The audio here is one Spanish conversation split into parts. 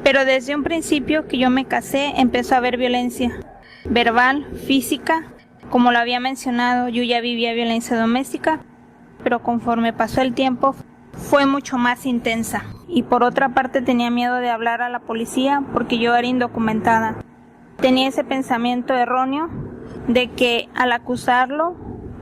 Pero desde un principio que yo me casé empezó a haber violencia verbal, física. Como lo había mencionado, yo ya vivía violencia doméstica, pero conforme pasó el tiempo fue mucho más intensa. Y por otra parte tenía miedo de hablar a la policía porque yo era indocumentada. Tenía ese pensamiento erróneo de que al acusarlo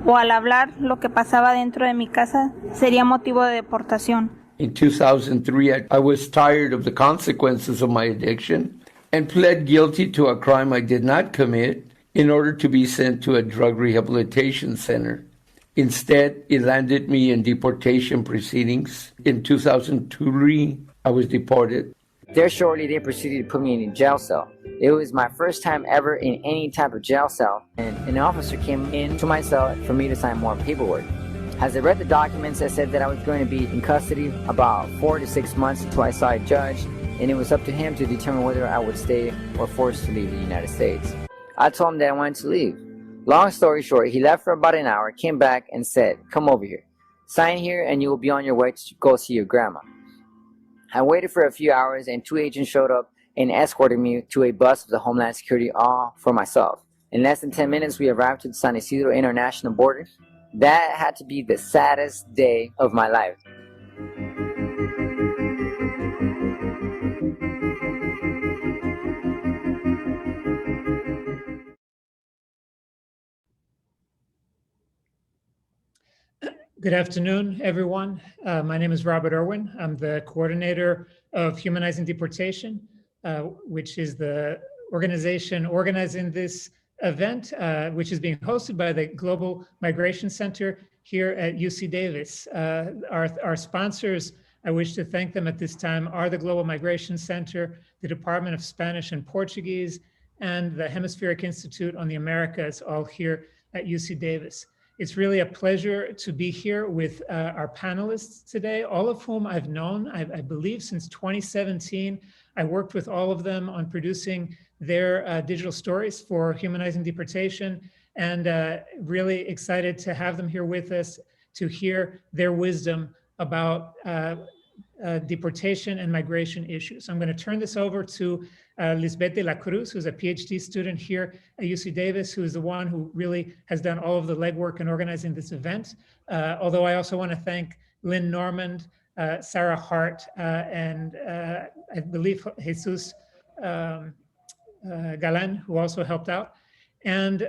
o al hablar lo que pasaba dentro de mi casa sería motivo de deportación. In 2003, I was tired of the consequences of my addiction and pled guilty to a crime I did not commit in order to be sent to a drug rehabilitation center. Instead, it landed me in deportation proceedings. In 2003, I was deported. There shortly, they proceeded to put me in a jail cell. It was my first time ever in any type of jail cell, and an officer came into my cell for me to sign more paperwork. As I read the documents, I said that I was going to be in custody about 4 to 6 months until I saw a judge, and it was up to him to determine whether I would stay or forced to leave the United States. I told him that I wanted to leave. Long story short, he left for about an hour, came back and said, "Come over here. Sign here and you will be on your way to go see your grandma." I waited for a few hours and 2 agents showed up and escorted me to a bus of the Homeland Security all for myself. In less than 10 minutes, we arrived at the San Isidro International border. That had to be the saddest day of my life. Good afternoon, everyone. My name is Robert Irwin. I'm the coordinator of Humanizing Deportation, which is the organization organizing this event, which is being hosted by the Global Migration Center here at UC Davis. Our sponsors, I wish to thank them at this time, are the Global Migration Center, the Department of Spanish and Portuguese, and the Hemispheric Institute on the Americas, all here at UC Davis. It's really a pleasure to be here with our panelists today, all of whom I've known, I believe, since 2017. I worked with all of them on producing their digital stories for Humanizing Deportation, and really excited to have them here with us to hear their wisdom about deportation and migration issues. I'm going to turn this over to Lisbeth de la Cruz, who's a PhD student here at UC Davis, who is the one who really has done all of the legwork in organizing this event. Although I also want to thank Lynn Normand, Sarah Hart, and I believe Jesus Galan, who also helped out. And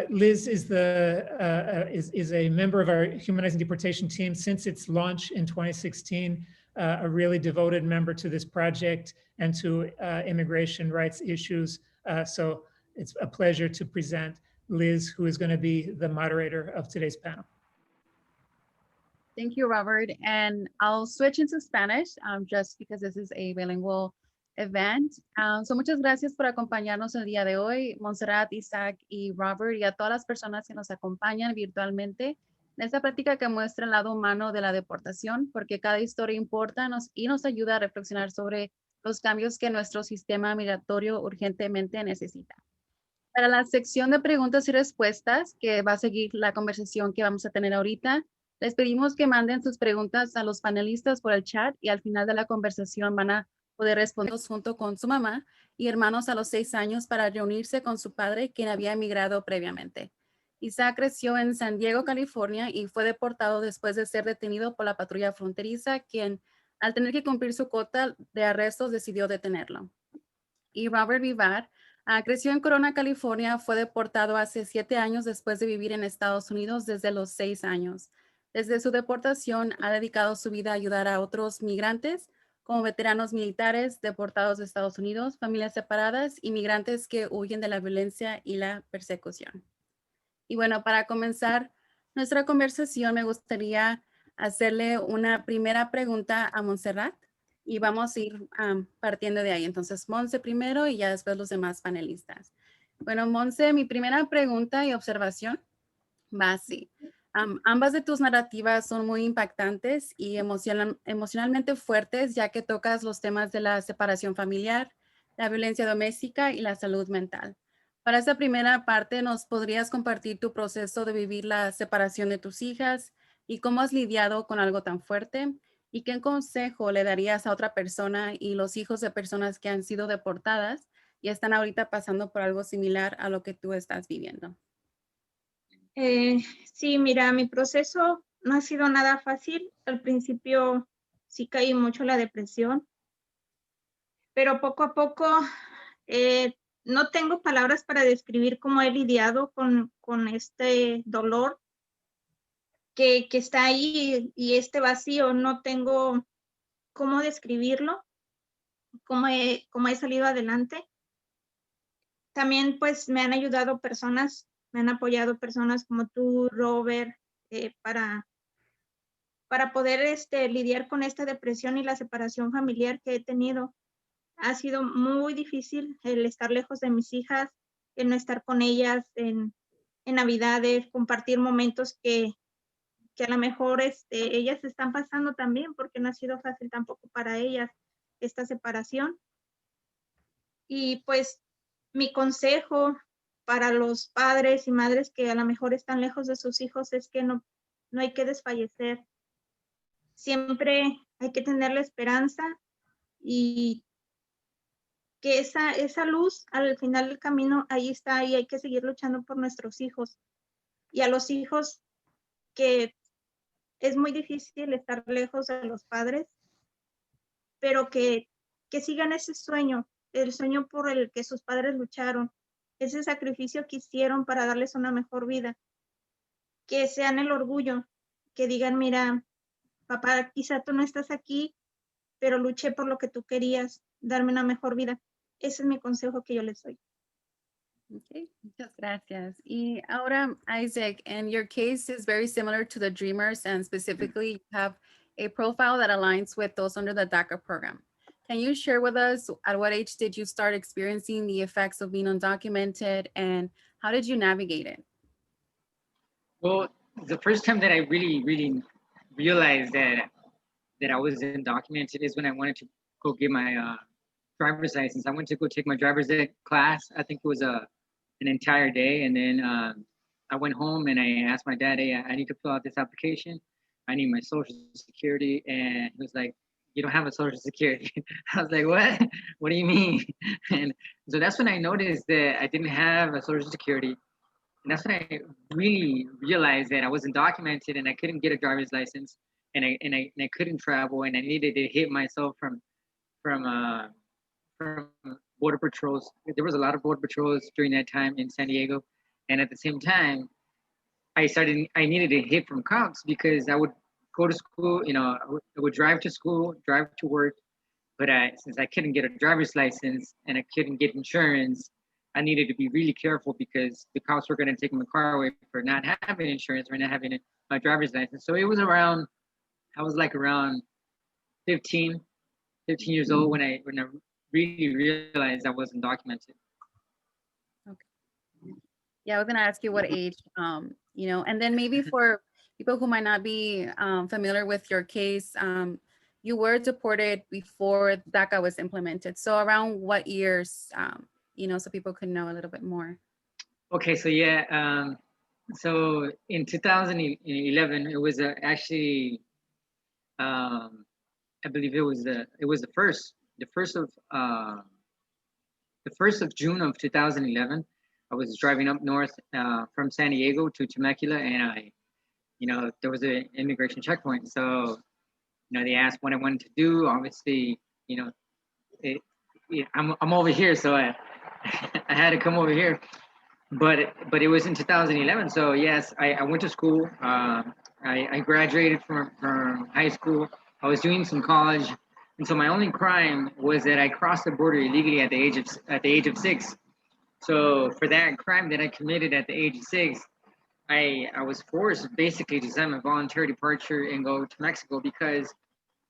Liz is a member of our Humanizing Deportation team since its launch in 2016. A really devoted member to this project and to immigration rights issues. So it's a pleasure to present Liz, who is going to be the moderator of today's panel. Thank you, Robert. And I'll switch into Spanish just because this is a bilingual event. So muchas gracias por acompañarnos el día de hoy, Montserrat, Isaac y Robert, y a todas las personas que nos acompañan virtualmente en esta práctica que muestra el lado humano de la deportación, porque cada historia importa y nos ayuda a reflexionar sobre los cambios que nuestro sistema migratorio urgentemente necesita. Para la sección de preguntas y respuestas, que va a seguir la conversación que vamos a tener ahorita, les pedimos que manden sus preguntas a los panelistas por el chat y al final de la conversación van a poder responder junto con su mamá y hermanos a los 6 años para reunirse con su padre, quien había emigrado previamente. Isaac creció en San Diego, California, y fue deportado después de ser detenido por la patrulla fronteriza, quien, al tener que cumplir su cuota de arrestos, decidió detenerlo. Y Robert Vivar creció en Corona, California, fue deportado hace 7 años después de vivir en Estados Unidos desde los 6 años. Desde su deportación, ha dedicado su vida a ayudar a otros migrantes, como veteranos militares, deportados de Estados Unidos, familias separadas y migrantes que huyen de la violencia y la persecución. Y bueno, para comenzar nuestra conversación, me gustaría hacerle una primera pregunta a Montserrat y vamos a ir partiendo de ahí. Entonces, Montse primero y ya después los demás panelistas. Bueno, Montse, mi primera pregunta y observación va así. Ambas de tus narrativas son muy impactantes y emocionalmente fuertes, ya que tocas los temas de la separación familiar, la violencia doméstica y la salud mental. Para esta primera parte, ¿nos podrías compartir tu proceso de vivir la separación de tus hijas, y cómo has lidiado con algo tan fuerte. ¿Y qué consejo le darías a otra persona y los hijos de personas que han sido deportadas y están ahorita pasando por algo similar a lo que tú estás viviendo? Sí, mira, mi proceso no ha sido nada fácil. Al principio sí caí mucho en la depresión, pero poco a poco no tengo palabras para describir cómo he lidiado con este dolor que está ahí y este vacío. No tengo cómo describirlo, cómo he salido adelante. También pues me han ayudado personas, me han apoyado personas como tú, Robert, para poder lidiar con esta depresión y la separación familiar que he tenido. Ha sido muy difícil el estar lejos de mis hijas, el no estar con ellas en Navidades, compartir momentos que a lo mejor ellas están pasando también, porque no ha sido fácil tampoco para ellas esta separación. Y pues mi consejo para los padres y madres que a lo mejor están lejos de sus hijos es que no hay que desfallecer. Siempre hay que tener la esperanza y que esa luz al final del camino ahí está y hay que seguir luchando por nuestros hijos. Y a los hijos que es muy difícil estar lejos de los padres, pero que sigan ese sueño, el sueño por el que sus padres lucharon, ese sacrificio que hicieron para darles una mejor vida, que sean el orgullo, que digan, mira, papá, quizá tú no estás aquí, pero luché por lo que tú querías, darme una mejor vida. Ese es mi consejo que yo les doy. Okay, muchas gracias. Y ahora, Isaac, and your case is very similar to the Dreamers, and specifically you have a profile that aligns with those under the DACA program. Can you share with us at what age did you start experiencing the effects of being undocumented, and how did you navigate it? Well, the first time that I really realized that I was undocumented is when I wanted to go get my driver's license. I went to go take my driver's ed class. I think it was an entire day, and then I went home and I asked my dad, "Hey, I need to fill out this application. I need my social security," and he was like, "You don't have a social security." I was like, "What? What do you mean?" And so that's when I noticed that I didn't have a social security. And that's when I really realized that I wasn't documented and I couldn't get a driver's license, and I couldn't travel, and I needed to hit myself from border patrols. There was a lot of border patrols during that time in San Diego, and at the same time, I needed a hit from cops because I would go to school. I would drive to school, drive to work, but since I couldn't get a driver's license and I couldn't get insurance, I needed to be really careful because the cops were going to take my car away for not having insurance or not having a driver's license. So it was around, I was like around 15 years old when I really realized I wasn't documented. Okay. Yeah, I was going to ask you what age, and then maybe for people who might not be familiar with your case, you were deported before DACA was implemented. So around what years, so people could know a little bit more? Okay, so yeah, so in 2011, it was actually, I believe it was the first of June of 2011. I was driving up north from San Diego to Temecula, and there was an immigration checkpoint. So, they asked what I wanted to do. Obviously, I'm over here, so I had to come over here. But it was in 2011. So yes, I went to school. I graduated from high school. I was doing some college, and so my only crime was that I crossed the border illegally at the age of 6. So for that crime that I committed at the age of 6, I was forced basically to sign a voluntary departure and go to Mexico, because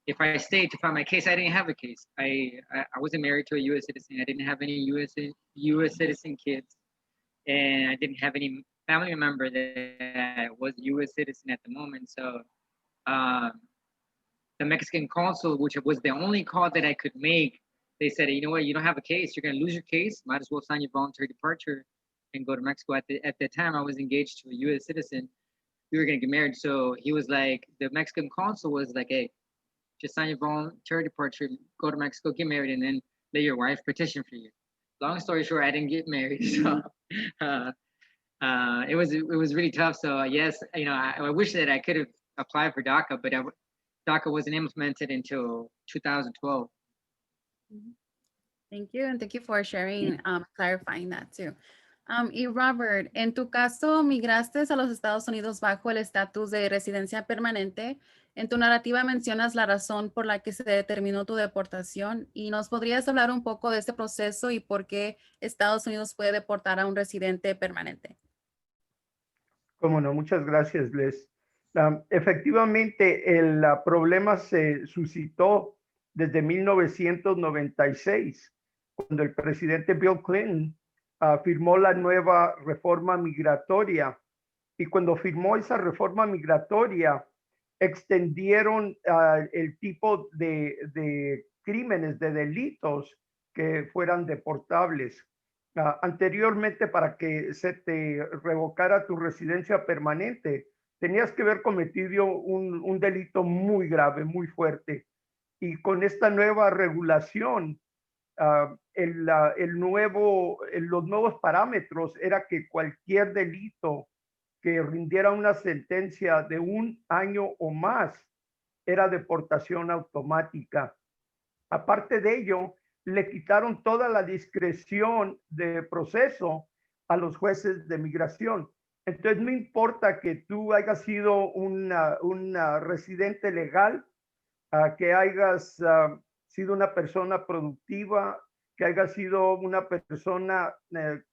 if I stayed to file my case, I didn't have a case. I wasn't married to a U.S. citizen. I didn't have any U.S. citizen kids, and I didn't have any family member that was a U.S. citizen at the moment. So the Mexican consul, which was the only call that I could make, they said, "You know what? You don't have a case. You're going to lose your case. Might as well sign your voluntary departure and go to Mexico." At the time, I was engaged to a U.S. citizen, we were gonna get married. So he was like, the Mexican consul was like, hey, just sign your voluntary departure, go to Mexico, get married, and then let your wife petition for you. Long story short, I didn't get married, so it was really tough. So yes, you know, I wish that I could have applied for DACA, but DACA wasn't implemented until 2012. Thank you, and thank you for sharing, clarifying that too. Y Robert, en tu caso, migraste a los Estados Unidos bajo el estatus de residencia permanente. En tu narrativa mencionas la razón por la que se determinó tu deportación y nos podrías hablar un poco de este proceso y por qué Estados Unidos puede deportar a un residente permanente. Cómo no, muchas gracias, Les. Efectivamente, el problema se suscitó desde 1996, cuando el presidente Bill Clinton firmó la nueva reforma migratoria. Y cuando firmó esa reforma migratoria, extendieron el tipo de crímenes, de delitos que fueran deportables. Anteriormente, para que se te revocara tu residencia permanente, tenías que haber cometido un delito muy grave, muy fuerte. Y con esta nueva regulación, los nuevos parámetros era que cualquier delito que rindiera una sentencia de 1 año o más era deportación automática. Aparte de ello, le quitaron toda la discreción de proceso a los jueces de migración. Entonces, no importa que tú hayas sido una residente legal, que hayas sido una persona productiva, que haya sido una persona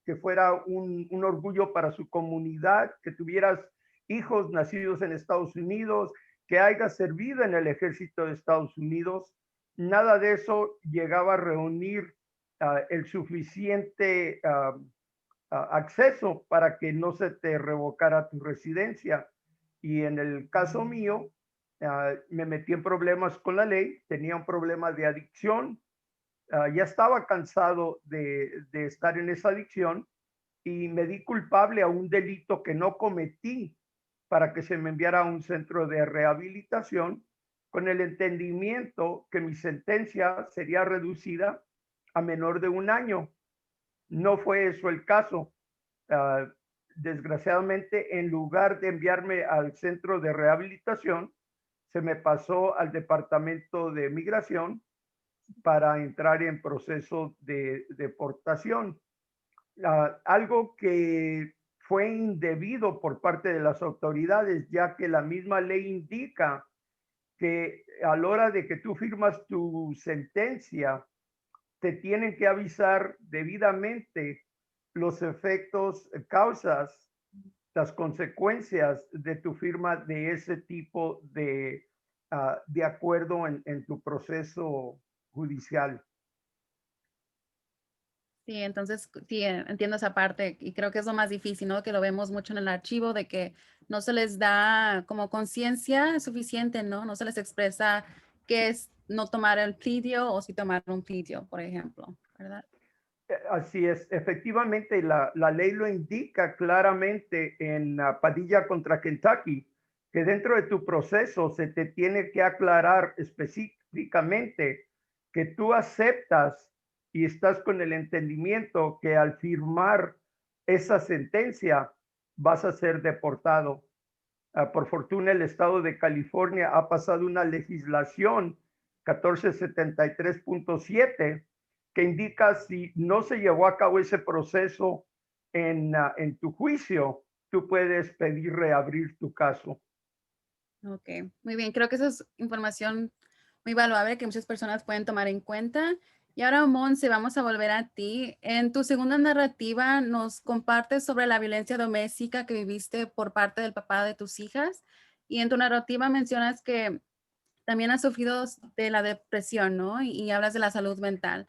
que fuera un orgullo para su comunidad, que tuvieras hijos nacidos en Estados Unidos, que hayas servido en el ejército de Estados Unidos, nada de eso llegaba a reunir el suficiente acceso para que no se te revocara tu residencia. Y en el caso mío, me metí en problemas con la ley, tenía un problema de adicción, ya estaba cansado de estar en esa adicción y me di culpable a un delito que no cometí para que se me enviara a un centro de rehabilitación, con el entendimiento que mi sentencia sería reducida a menor de 1 año. No fue eso el caso. Desgraciadamente, en lugar de enviarme al centro de rehabilitación, se me pasó al Departamento de Migración para entrar en proceso de deportación. Algo que fue indebido por parte de las autoridades, ya que la misma ley indica que a la hora de que tú firmas tu sentencia, te tienen que avisar debidamente los efectos, causas, las consecuencias de tu firma de ese tipo de acuerdo en tu proceso judicial. Sí, entonces sí, entiendo esa parte y creo que es lo más difícil, ¿no? Que lo vemos mucho en el archivo de que no se les da como conciencia suficiente, ¿no? No se les expresa qué es no tomar el plidio o si tomar un plidio, por ejemplo, ¿verdad? Así es, efectivamente la ley lo indica claramente en Padilla contra Kentucky, que dentro de tu proceso se te tiene que aclarar específicamente que tú aceptas y estás con el entendimiento que al firmar esa sentencia vas a ser deportado. Por fortuna, el estado de California ha pasado una legislación 1473.7 que indica si no se llevó a cabo ese proceso en tu juicio, tú puedes pedir reabrir tu caso. Ok, muy bien. Creo que esa es información muy valuable que muchas personas pueden tomar en cuenta. Y ahora, Monse, vamos a volver a ti. En tu segunda narrativa nos compartes sobre la violencia doméstica que viviste por parte del papá de tus hijas. Y en tu narrativa mencionas que también has sufrido de la depresión, ¿no? Y hablas de la salud mental.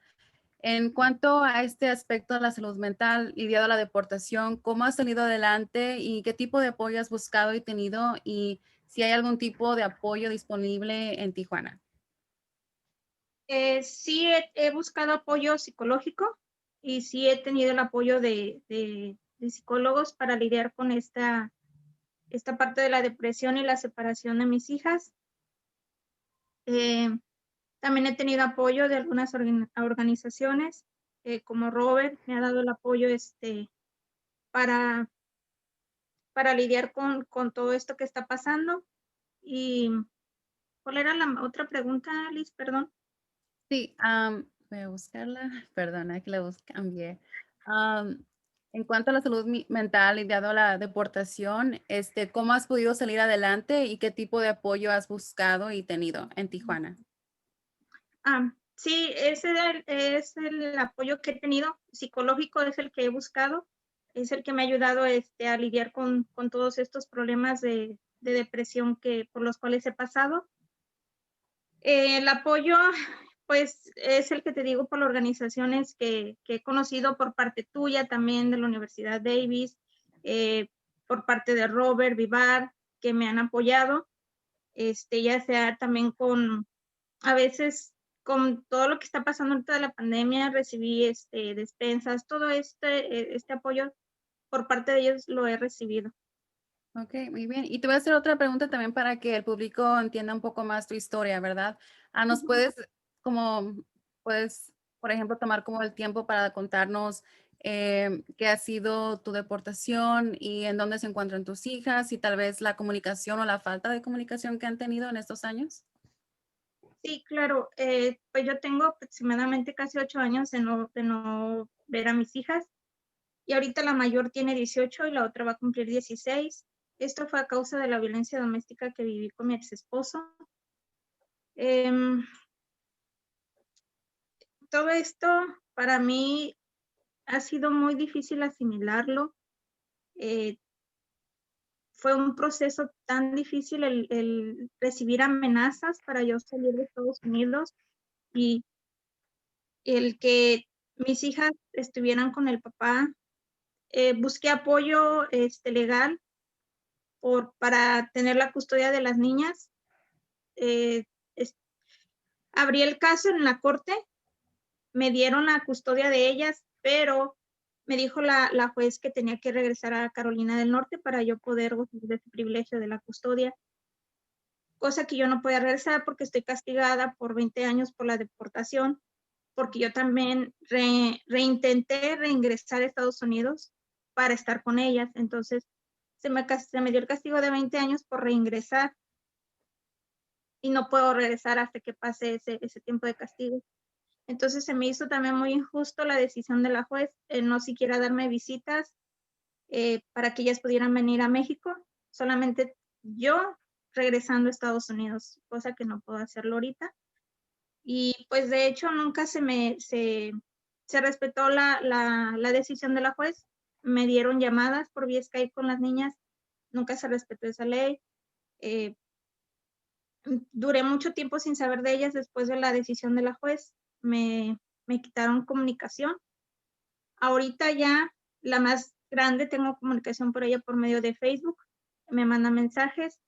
En cuanto a este aspecto de la salud mental lidiado a la deportación, ¿cómo has salido adelante y qué tipo de apoyo has buscado y tenido? Y si hay algún tipo de apoyo disponible en Tijuana. Sí, he buscado apoyo psicológico y sí he tenido el apoyo de psicólogos para lidiar con esta esta parte de la depresión y la separación de mis hijas. También he tenido apoyo de algunas organizaciones, como Robert me ha dado el apoyo para lidiar con todo esto que está pasando. Y ¿cuál era la otra pregunta, Liz? Perdón. Sí, voy a buscarla. Perdona que la cambié. En cuanto a la salud mental y dado a la deportación, ¿cómo has podido salir adelante y qué tipo de apoyo has buscado y tenido en Tijuana? Sí, ese es el apoyo que he tenido, psicológico es el que he buscado, es el que me ha ayudado a lidiar con todos estos problemas de depresión por los cuales he pasado. El apoyo, pues, es el que te digo por las organizaciones que he conocido por parte tuya, también de la Universidad Davis, por parte de Robert Vivar, que me han apoyado, ya sea también a veces con todo lo que está pasando ahorita de la pandemia, recibí despensas, todo este apoyo por parte de ellos lo he recibido. Ok, muy bien. Y te voy a hacer otra pregunta también para que el público entienda un poco más tu historia, ¿verdad? ¿Nos puedes, por ejemplo, tomar como el tiempo para contarnos qué ha sido tu deportación y en dónde se encuentran tus hijas y tal vez la comunicación o la falta de comunicación que han tenido en estos años? Sí, claro. Pues yo tengo aproximadamente casi 8 años de no ver a mis hijas y ahorita la mayor tiene 18 y la otra va a cumplir 16. Esto fue a causa de la violencia doméstica que viví con mi ex esposo. Todo esto para mí ha sido muy difícil asimilarlo. Fue un proceso tan difícil el recibir amenazas para yo salir de Estados Unidos y el que mis hijas estuvieran con el papá. Busqué apoyo legal para tener la custodia de las niñas. Eh, abrí el caso en la corte, me dieron la custodia de ellas, pero me dijo la juez que tenía que regresar a Carolina del Norte para yo poder gozar de ese privilegio de la custodia, cosa que yo no podía regresar porque estoy castigada por 20 años por la deportación, porque yo también reintenté reingresar a Estados Unidos para estar con ellas. Entonces, se me dio el castigo de 20 años por reingresar y no puedo regresar hasta que pase ese tiempo de castigo. Entonces, se me hizo también muy injusto la decisión de la juez en no siquiera darme visitas para que ellas pudieran venir a México, solamente yo regresando a Estados Unidos, cosa que no puedo hacerlo ahorita. Y pues de hecho nunca se respetó la decisión de la juez. Me dieron llamadas por vía Skype con las niñas, nunca se respetó esa ley. Duré mucho tiempo sin saber de ellas después de la decisión de la juez. Me quitaron comunicación. Ahorita ya la más grande tengo comunicación por ella por medio de Facebook. Me manda mensajes.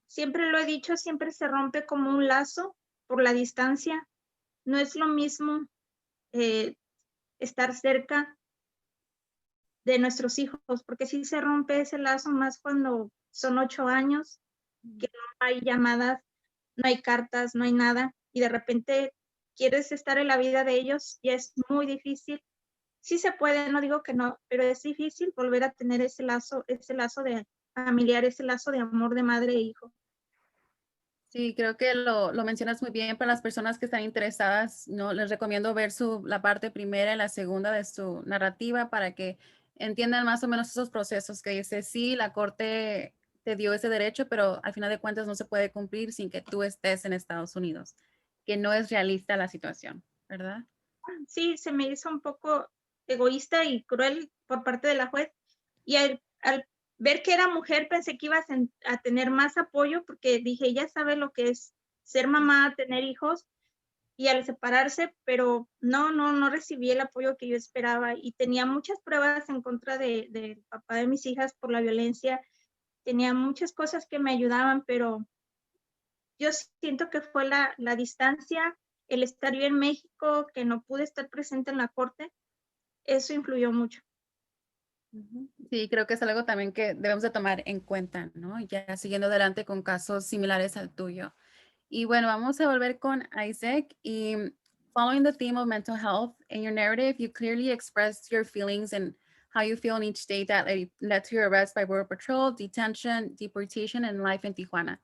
Siempre lo he dicho, siempre se rompe como un lazo por la distancia. No es lo mismo estar cerca de nuestros hijos, porque sí se rompe ese lazo más cuando son 8 años, que no hay llamadas, no hay cartas, no hay nada, y de repente quieres estar en la vida de ellos y es muy difícil. Sí se puede, no digo que no, pero es difícil volver a tener ese lazo de familiar, ese lazo de amor de madre e hijo. Sí, creo que lo mencionas muy bien para las personas que están interesadas. No, les recomiendo ver la parte primera y la segunda de su narrativa para que entiendan más o menos esos procesos que dice, sí, la corte te dio ese derecho, pero al final de cuentas no se puede cumplir sin que tú estés en Estados Unidos, que no es realista la situación, ¿verdad? Sí, se me hizo un poco egoísta y cruel por parte de la juez. Y al ver que era mujer, pensé que ibas a tener más apoyo porque dije, ella sabe lo que es ser mamá, tener hijos, y al separarse, pero no recibí el apoyo que yo esperaba y tenía muchas pruebas en contra del papá de mis hijas por la violencia. Tenía muchas cosas que me ayudaban, pero yo siento que fue la distancia, el estar yo en México, que no pude estar presente en la corte, eso influyó mucho. Sí, creo que es algo también que debemos de tomar en cuenta, ¿no? Ya siguiendo adelante con casos similares al tuyo. Y bueno, vamos a volver con Isaac. Y following the theme of mental health, in your narrative, you clearly expressed your feelings and how you feel in each state that led to your arrest by Border Patrol, detention, deportation, and life in Tijuana.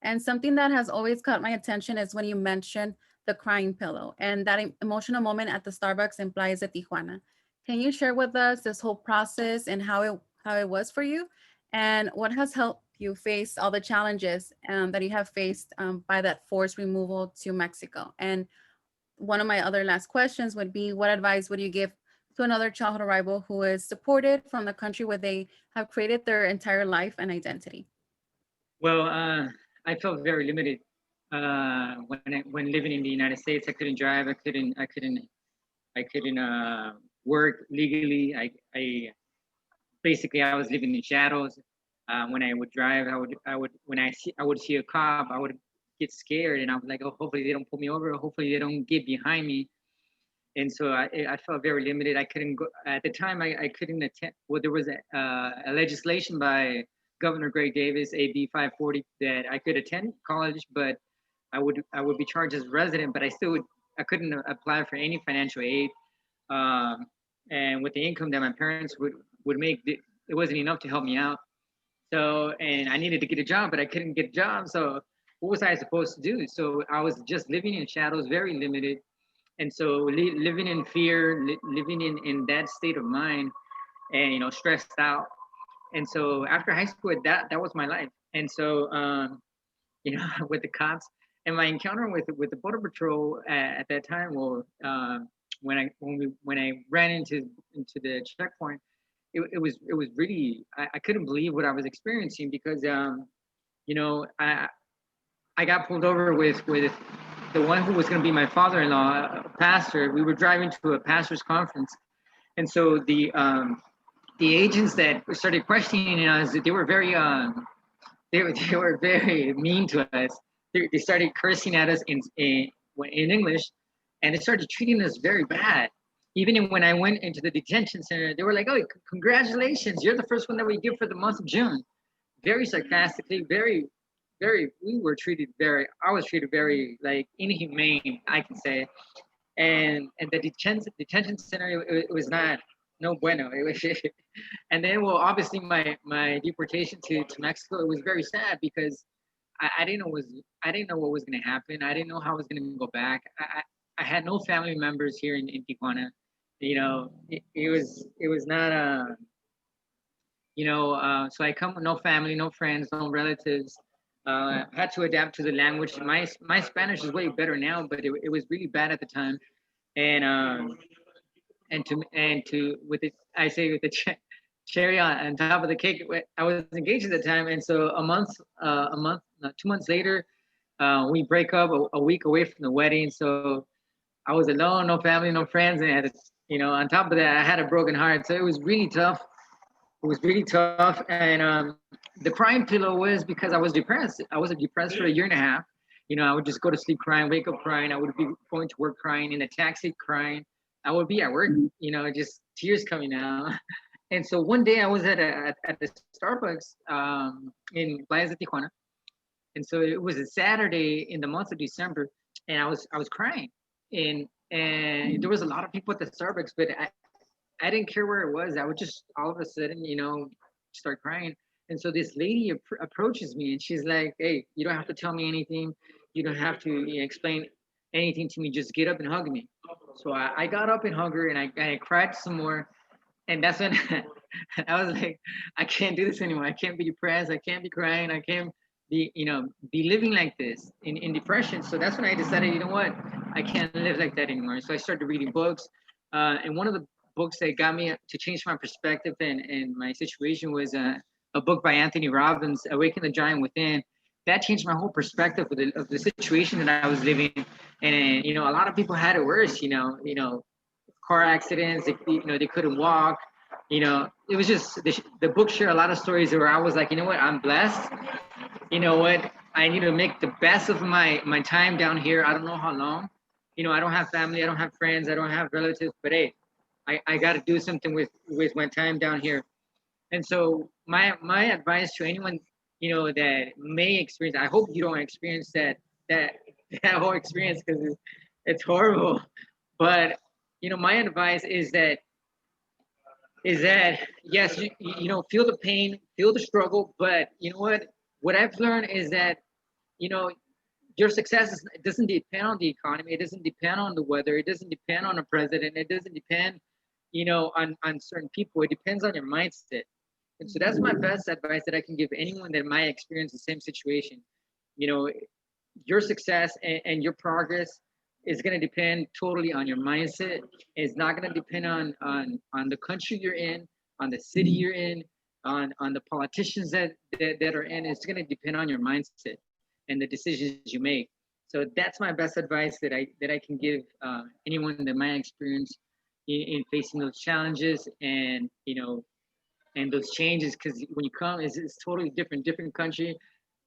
And something that has always caught my attention is when you mention the crying pillow, and that emotional moment at the Starbucks implies a Tijuana. Can you share with us this whole process and how it was for you, and what has helped you face all the challenges that you have faced by that forced removal to Mexico? And one of my other last questions would be, what advice would you give to another childhood arrival who is deported from the country where they have created their entire life and identity? Well, I felt very limited when living in the United States. I couldn't drive. I couldn't work legally. I basically I was living in shadows. When I would drive, I would see a cop, I would get scared, and I was like, oh, hopefully they don't pull me over. Hopefully they don't get behind me. And so I felt very limited. I couldn't go at the time. I couldn't attend. Well, there was a legislation by Governor Greg Davis, AB 540, that I could attend college, but I would be charged as a resident. But I couldn't apply for any financial aid. And with the income that my parents would make, it wasn't enough to help me out. So, and I needed to get a job, but I couldn't get a job. So what was I supposed to do? So I was just living in shadows, very limited. And so living in fear, living in that state of mind, and, stressed out. And so after high school, that was my life. And so, with the cops and my encounter with the Border Patrol at that time, well, when I ran into the checkpoint, it was really, I couldn't believe what I was experiencing, because I got pulled over with the one who was going to be my father-in-law, a pastor. We were driving to a pastor's conference, and so the agents that started questioning us, they were very they were very mean to us. They started cursing at us in English, and they started treating us very bad. Even when I went into the detention center, they were like, "Oh, congratulations! You're the first one that we give for the month of June." Very sarcastically, very, very. I was treated very like inhumane, I can say. And the detention center, it was no bueno. It was, and then, well, obviously my deportation to Mexico, it was very sad, because I didn't know what was going to happen. I didn't know how I was going to go back. I had no family members here in Tijuana. It was not so I come with no family, no friends, no relatives. Had to adapt to the language. My Spanish is way better now, but it was really bad at the time. And with the cherry on top of the cake, I was engaged at the time, and so 2 months later, we break up a week away from the wedding. So I was alone, no family, no friends, and on top of that, I had a broken heart. So it was really tough. And the crying pillow was because I was depressed. I was depressed for a year and a half. I would just go to sleep crying, wake up crying. I would be going to work crying, in a taxi crying. I would be at work, just tears coming out. And so one day I was at the Starbucks in Playa de Tijuana. And so it was a Saturday in the month of December, and I was crying. And there was a lot of people at the Starbucks, but I didn't care where it was. I would just all of a sudden, start crying. And so this lady approaches me, and she's like, "Hey, you don't have to tell me anything. You don't have to explain anything to me. Just get up and hug me." So I got up and hugged her, and I cried some more. And that's when I was like, I can't do this anymore. I can't be depressed. I can't be crying. I can't be living like this in depression. So that's when I decided, you know what? I can't live like that anymore. So I started reading books. And one of the books that got me to change my perspective and my situation was a book by Anthony Robbins, Awaken the Giant Within. That changed my whole perspective of the situation that I was living in. And, a lot of people had it worse, car accidents, they couldn't walk. It was just, the book shared a lot of stories where I was like, you know what, I'm blessed. You know what, I need to make the best of my time down here. I don't know how long. I don't have family, I don't have friends, I don't have relatives, but hey, I got to do something with my time down here. And so my advice to anyone, you know, that may experience, I hope you don't experience that whole experience, because it's horrible. But you know, my advice is that yes, you know, feel the pain, feel the struggle, but you know what I've learned is that, you know, your success it doesn't depend on the economy, it doesn't depend on the weather, it doesn't depend on a president, it doesn't depend, you know, on certain people. It depends on your mindset. And so that's my best advice that I can give anyone that might experience the same situation. You know, your success and your progress is going to depend totally on your mindset. It's not going to depend on the country you're in, on the city you're in, on the politicians that are in. It's going to depend on your mindset and the decisions you make. So that's my best advice that I can give anyone that might experience in facing those challenges, and you know, and those changes, because when you come, it's totally different country.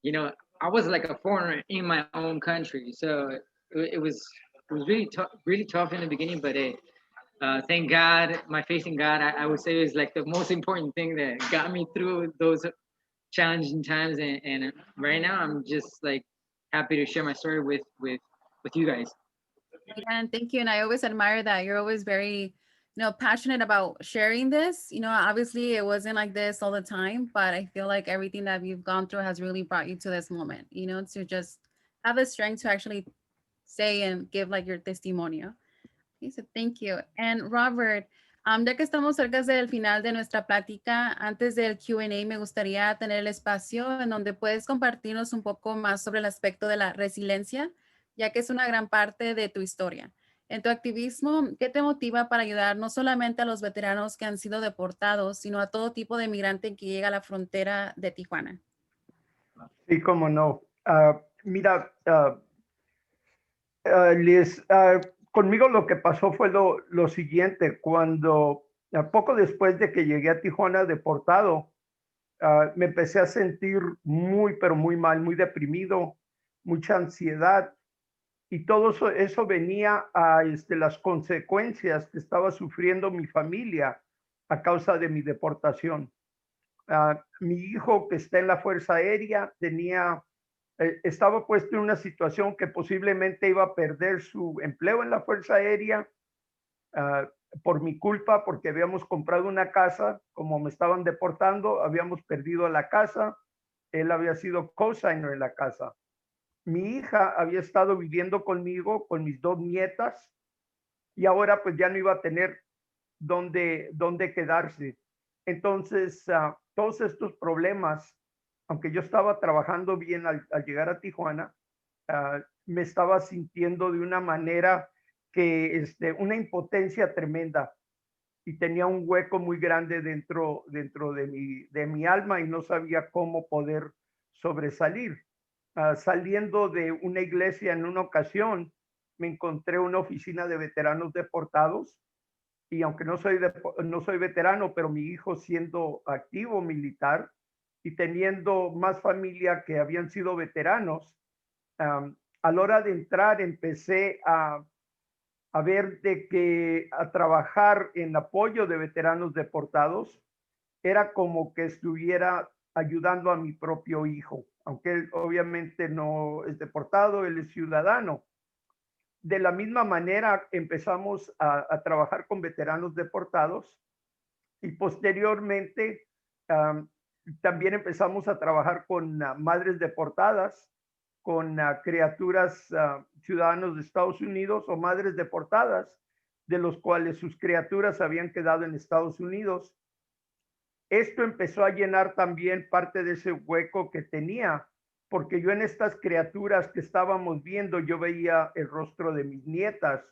You know, I was like a foreigner in my own country, so it was really tough in the beginning, but thank God, my faith in God, I would say, is like the most important thing that got me through those challenging times, and right now I'm just like happy to share my story with you guys. And thank you. And I always admire that you're always very, you know, passionate about sharing this. You know, obviously it wasn't like this all the time, but I feel like everything that you've gone through has really brought you to this moment, you know, to just have the strength to actually say and give like your testimonio. Okay, so thank you. And Robert, ya que estamos cerca del final de nuestra plática, antes del Q&A me gustaría tener el espacio en donde puedes compartirnos un poco más sobre el aspecto de la resiliencia, ya que es una gran parte de tu historia. En tu activismo, ¿qué te motiva para ayudar no solamente a los veteranos que han sido deportados, sino a todo tipo de migrante que llega a la frontera de Tijuana? Sí, cómo no. Mira, conmigo lo que pasó fue lo siguiente. Cuando, poco después de que llegué a Tijuana deportado, me empecé a sentir muy, pero muy mal, muy deprimido, mucha ansiedad. Y todo eso venía a las consecuencias que estaba sufriendo mi familia a causa de mi deportación. Mi hijo, que está en la Fuerza Aérea, estaba puesto en una situación que posiblemente iba a perder su empleo en la Fuerza Aérea por mi culpa, porque habíamos comprado una casa. Como me estaban deportando, habíamos perdido la casa. Él había sido cosigner en la casa. Mi hija había estado viviendo conmigo, con mis 2 nietas, y ahora pues ya no iba a tener dónde quedarse. Entonces, todos estos problemas, aunque yo estaba trabajando bien al llegar a Tijuana, me estaba sintiendo de una manera que, una impotencia tremenda, y tenía un hueco muy grande dentro de mi alma, y no sabía cómo poder sobresalir. Saliendo de una iglesia en una ocasión, me encontré una oficina de veteranos deportados, y aunque no soy veterano, pero mi hijo, siendo activo militar y teniendo más familia que habían sido veteranos, a la hora de entrar empecé a ver de que a trabajar en apoyo de veteranos deportados era como que estuviera ayudando a mi propio hijo, aunque él obviamente no es deportado, él es ciudadano. De la misma manera empezamos a trabajar con veteranos deportados, y posteriormente también empezamos a trabajar con madres deportadas, con criaturas, ciudadanos de Estados Unidos, o madres deportadas de los cuales sus criaturas habían quedado en Estados Unidos. Esto empezó a llenar también parte de ese hueco que tenía, porque yo en estas criaturas que estábamos viendo, yo veía el rostro de mis nietas,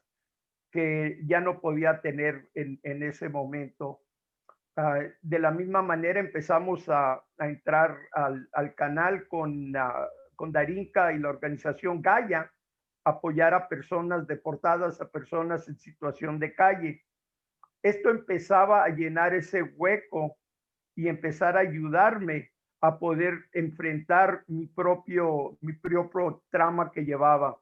que ya no podía tener en ese momento. De la misma manera empezamos a entrar al canal con Darinka y la organización Gaia, apoyar a personas deportadas, a personas en situación de calle. Esto empezaba a llenar ese hueco y empezar a ayudarme a poder enfrentar mi propio trauma que llevaba.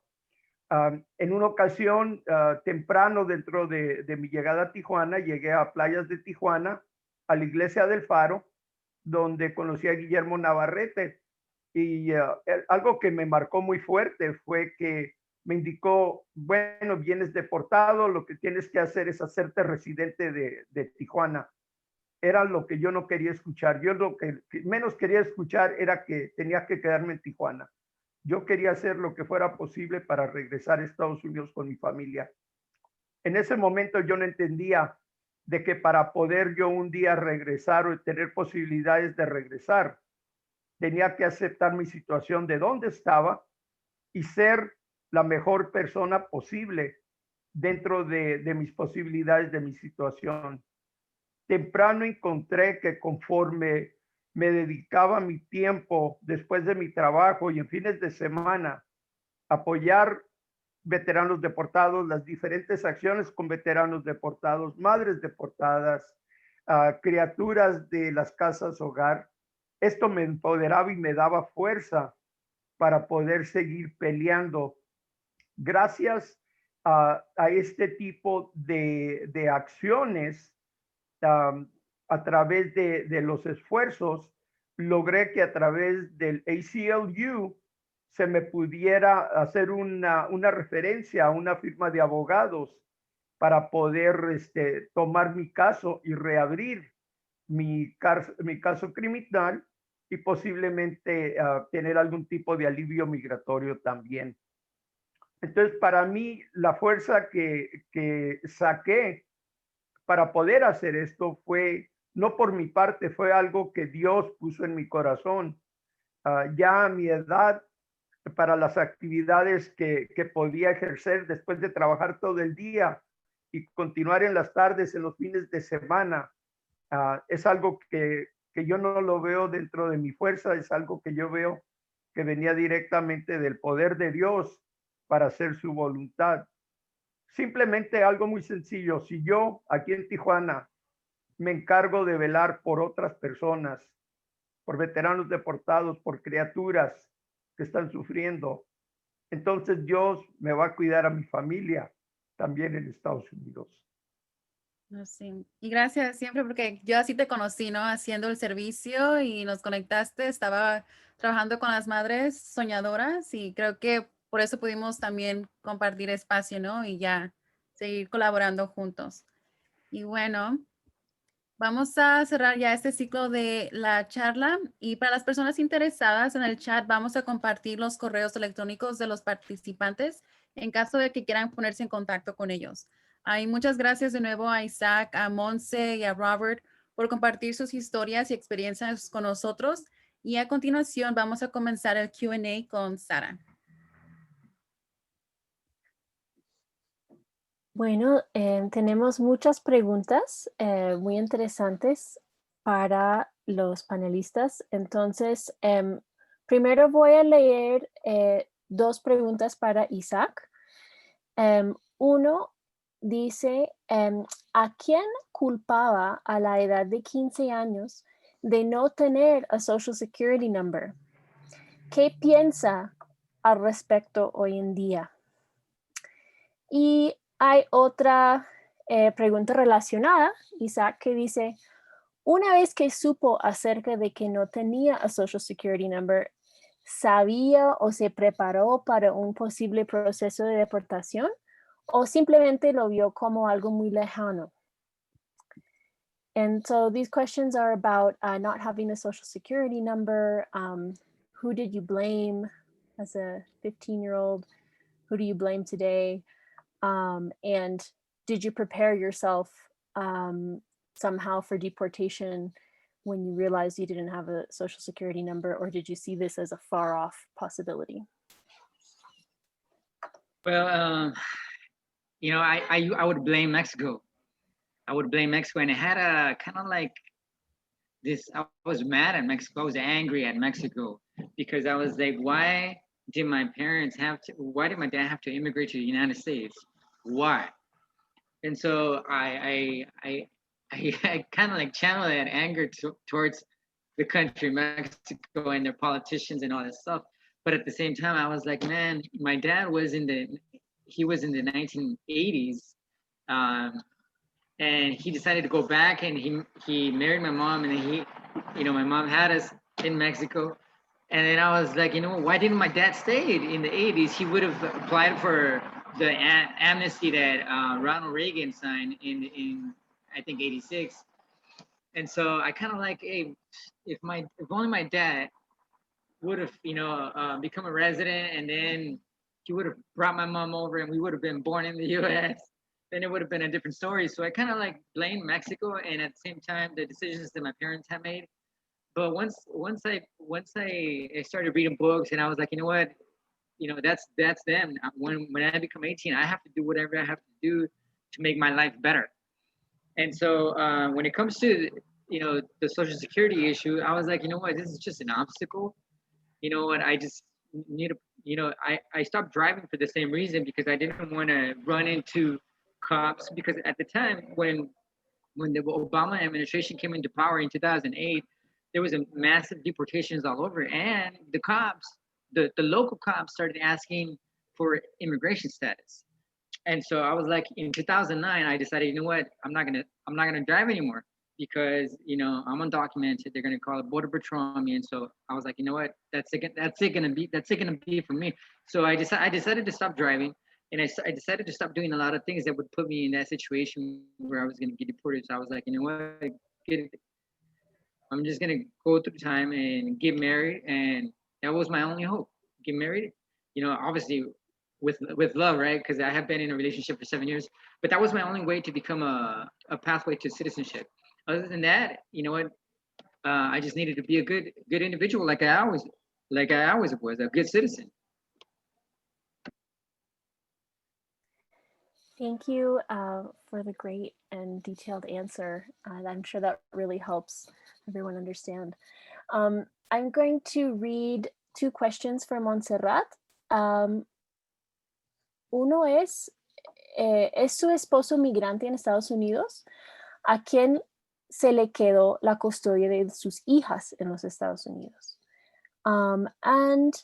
En una ocasión, temprano dentro de mi llegada a Tijuana, llegué a Playas de Tijuana, a la iglesia del Faro, donde conocí a Guillermo Navarrete. Y algo que me marcó muy fuerte fue que me indicó, bueno, vienes deportado, lo que tienes que hacer es hacerte residente de Tijuana. Era lo que yo no quería escuchar. Yo lo que menos quería escuchar era que tenía que quedarme en Tijuana. Yo quería hacer lo que fuera posible para regresar a Estados Unidos con mi familia. En ese momento yo no entendía de que para poder yo un día regresar o tener posibilidades de regresar, tenía que aceptar mi situación de dónde estaba y ser la mejor persona posible dentro de mis posibilidades, de mi situación. Temprano encontré que conforme me dedicaba mi tiempo después de mi trabajo y en fines de semana, apoyar veteranos deportados, las diferentes acciones con veteranos deportados, madres deportadas, criaturas de las casas hogar, esto me empoderaba y me daba fuerza para poder seguir peleando. Gracias a este tipo de acciones, a través de los esfuerzos, logré que a través del ACLU se me pudiera hacer una referencia a una firma de abogados para poder tomar mi caso y reabrir mi caso criminal y posiblemente tener algún tipo de alivio migratorio también. Entonces, para mí, la fuerza que saqué para poder hacer esto fue, no por mi parte, fue algo que Dios puso en mi corazón. Ya a mi edad, para las actividades que podía ejercer después de trabajar todo el día y continuar en las tardes, en los fines de semana, es algo que yo no lo veo dentro de mi fuerza, es algo que yo veo que venía directamente del poder de Dios para hacer su voluntad. Simplemente algo muy sencillo. Si yo aquí en Tijuana me encargo de velar por otras personas, por veteranos deportados, por criaturas que están sufriendo, entonces Dios me va a cuidar a mi familia también en Estados Unidos. Sí. Y gracias siempre porque yo así te conocí, ¿no? Haciendo el servicio y nos conectaste. Estaba trabajando con las madres soñadoras y creo que por eso pudimos también compartir espacio, ¿no? Y ya seguir colaborando juntos. Y bueno, vamos a cerrar ya este ciclo de la charla y para las personas interesadas en el chat vamos a compartir los correos electrónicos de los participantes en caso de que quieran ponerse en contacto con ellos. Muchas gracias de nuevo a Isaac, a Monse y a Robert por compartir sus historias y experiencias con nosotros. Y a continuación vamos a comenzar el Q&A con Sara. Bueno, tenemos muchas preguntas muy interesantes para los panelistas. Entonces, primero voy a leer dos preguntas para Isaac. Uno dice, ¿a quién culpaba a la edad de 15 años de no tener a Social Security number? ¿Qué piensa al respecto hoy en día? Y hay otra pregunta relacionada, Isaac, que dice, una vez que supo acerca de que no tenía a Social Security number, ¿sabía o se preparó para un posible proceso de deportación o simplemente lo vio como algo muy lejano? And so these questions are about not having a Social Security number. Who did you blame as a 15-year-old? Who do you blame today? And did you prepare yourself somehow for deportation when you realized you didn't have a Social Security number, or did you see this as a far off possibility? Well, you know, I would blame Mexico. I would blame Mexico, and it had a kind of like this. I was mad at Mexico. I was angry at Mexico because I was like, why did my parents have to? Why did my dad have to immigrate to the United States? Why? And so I kind of like channel that anger towards the country, Mexico, and their politicians and all that stuff. But at the same time, I was like, man, my dad was in the 1980s, and he decided to go back, and he married my mom, and my mom had us in Mexico. And then I was like, why didn't my dad stay in the 80s? He would have applied for the amnesty that Ronald Reagan signed in I think, 86. And so I kind of like, hey, if only my dad would have, become a resident, and then he would have brought my mom over and we would have been born in the US, then it would have been a different story. So I kind of like blame Mexico, and at the same time, the decisions that my parents have made. But once I started reading books, and I was like, you know what, that's them. When I become 18, I have to do whatever I have to do to make my life better. And so when it comes to the Social Security issue, I was like, you know what, this is just an obstacle. You know what, I just need to, I stopped driving for the same reason, because I didn't want to run into cops. Because at the time when the Obama administration came into power in 2008, there was a massive deportations all over, and the cops, the local cops, started asking for immigration status. And so I was like, in 2009, I decided, you know what, I'm not gonna drive anymore, because I'm undocumented. They're gonna call a border patrol on me. And so I was like, you know what, that's it gonna be for me. So I decided to stop driving, and I decided to stop doing a lot of things that would put me in that situation where I was gonna get deported. So I was like, you know what, I'm just gonna go through time and get married, and that was my only hope. Get married, obviously with love, right? Because I have been in a relationship for 7 years, but that was my only way to become a pathway to citizenship. Other than that, you know what? I just needed to be a good individual, like I always was, a good citizen. Thank you for the great and detailed answer. I'm sure that really helps everyone understand. I'm going to read 2 questions for Montserrat. Uno ¿es su esposo migrante en Estados Unidos? ¿A quién se le quedó la custodia de sus hijas en los Estados Unidos? And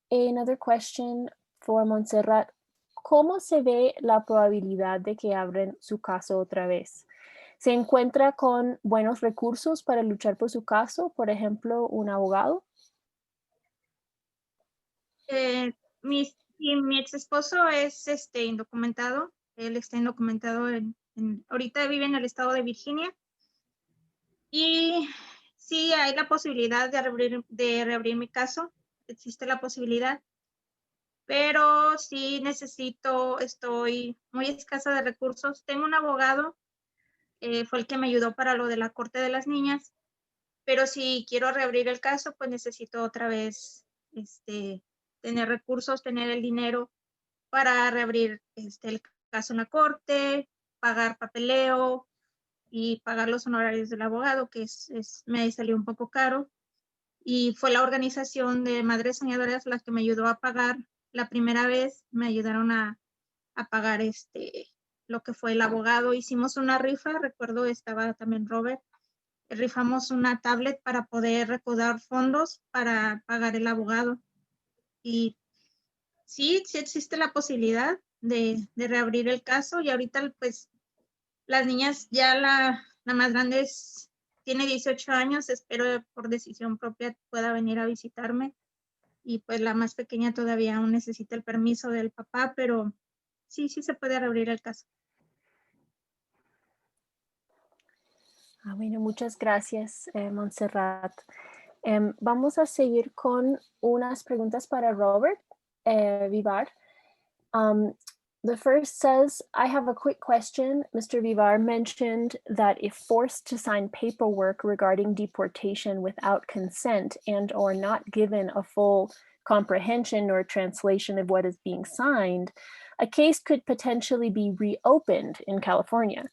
another question for Montserrat. ¿Cómo se ve la probabilidad de que abran su caso otra vez? ¿Se encuentra con buenos recursos para luchar por su caso? Por ejemplo, un abogado. Mi ex esposo es indocumentado. Él está indocumentado ahorita vive en el estado de Virginia. Y sí hay la posibilidad de reabrir mi caso. Existe la posibilidad. Pero sí estoy muy escasa de recursos. Tengo un abogado, fue el que me ayudó para lo de la corte de las niñas, pero si quiero reabrir el caso, pues necesito otra vez tener recursos, tener el dinero para reabrir el caso en la corte, pagar papeleo y pagar los honorarios del abogado, que me salió un poco caro. Y fue la organización de Madres Soñadoras la que me ayudó a pagar. La primera vez me ayudaron a pagar lo que fue el abogado. Hicimos una rifa, recuerdo estaba también Robert. Rifamos una tablet para poder recaudar fondos para pagar el abogado. Y sí existe la posibilidad de reabrir el caso. Y ahorita pues las niñas, ya la más grande tiene 18 años, espero por decisión propia pueda venir a visitarme. Y pues la más pequeña todavía aún necesita el permiso del papá, pero sí se puede reabrir el caso. Bueno, muchas gracias, Montserrat. Vamos a seguir con unas preguntas para Robert Vivar. The first says, I have a quick question. Mr. Vivar mentioned that if forced to sign paperwork regarding deportation without consent and or not given a full comprehension or translation of what is being signed, a case could potentially be reopened in California.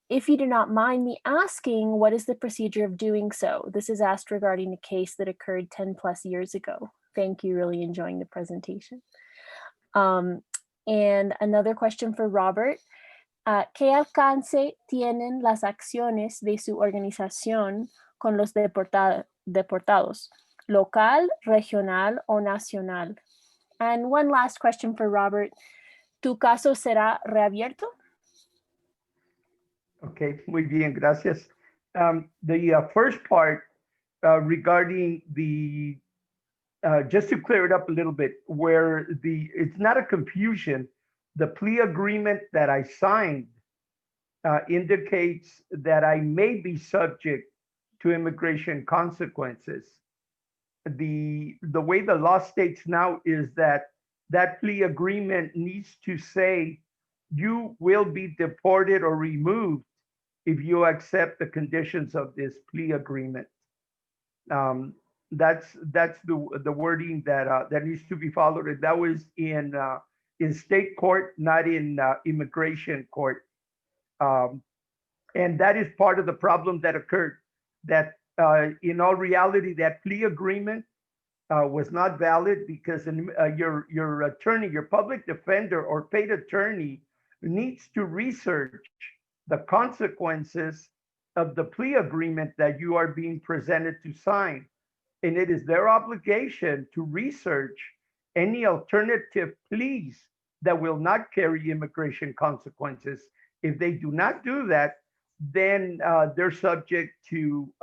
If you do not mind me asking, what is the procedure of doing so? This is asked regarding a case that occurred 10 plus years ago. Thank you, really enjoying the presentation. And another question for Robert. ¿Qué alcance tienen las acciones de su organización con los deportados? ¿Local, regional o nacional? And one last question for Robert. ¿Tu caso será reabierto? Ok, muy bien, gracias. The first part regarding the, just to clear it up a little bit, where it's not a confusion. The plea agreement that I signed indicates that I may be subject to immigration consequences. The way the law states now is that that plea agreement needs to say you will be deported or removed if you accept the conditions of this plea agreement. That's the wording that needs to be followed. And that was in state court, not in immigration court. And that is part of the problem that occurred, that in all reality, that plea agreement was not valid because your attorney, your public defender or paid attorney needs to research the consequences of the plea agreement that you are being presented to sign. And it is their obligation to research any alternative pleas that will not carry immigration consequences. If they do not do that, then they're subject to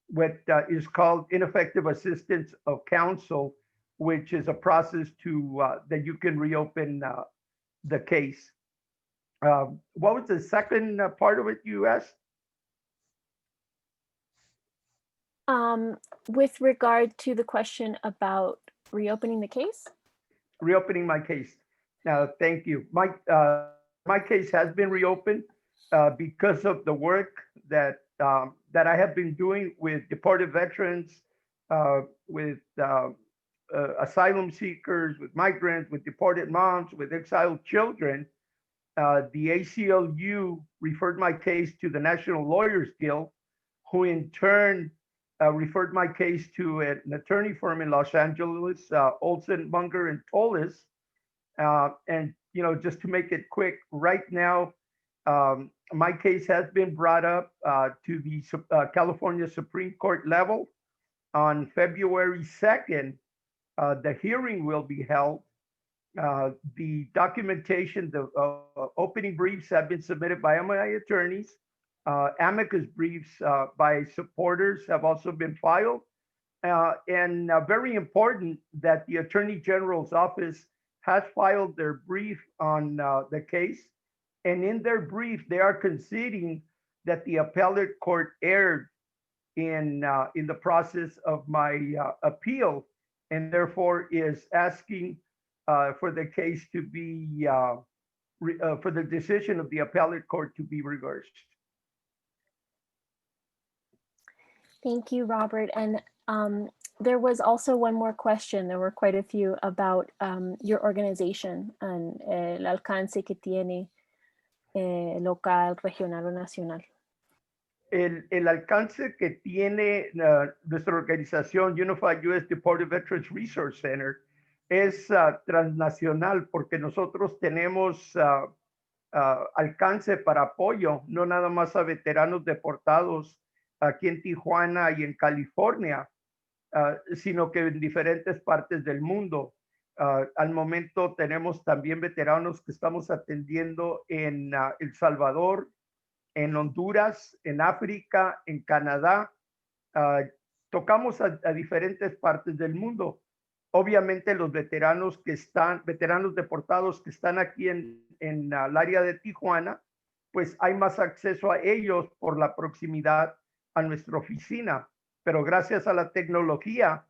what is called ineffective assistance of counsel, which is a process that you can reopen the case. What was the second part of it you asked? With regard to the question about reopening the case? Reopening my case. Thank you. My case has been reopened because of the work that I have been doing with deported veterans, with asylum seekers, with migrants, with deported moms, with exiled children. The ACLU referred my case to the National Lawyers Guild, who in turn referred my case to an attorney firm in Los Angeles, Olson, Munger, and Tolis. And just to make it quick, right now, my case has been brought up to the California Supreme Court level. On February 2nd, the hearing will be held. The documentation, the opening briefs have been submitted by my attorneys. Amicus briefs by supporters have also been filed. And very important that the Attorney General's office has filed their brief on the case. And in their brief, they are conceding that the appellate court erred in the process of my appeal, and therefore is asking for the case to be, for the decision of the appellate court to be reversed. Thank you, Robert. And there was also one more question. There were quite a few about your organization and el alcance que tiene local, regional o nacional. El alcance que tiene nuestra organización Unified U.S. Deported Veterans Resource Center es transnacional, porque nosotros tenemos alcance para apoyo, no nada más a veteranos deportados aquí en Tijuana y en California, sino que en diferentes partes del mundo. Al momento tenemos también veteranos que estamos atendiendo en El Salvador, en Honduras, en África, en Canadá. Tocamos a diferentes partes del mundo. Obviamente los veteranos deportados que están aquí en el área de Tijuana, pues hay más acceso a ellos por la proximidad a nuestra oficina. Pero gracias a la tecnología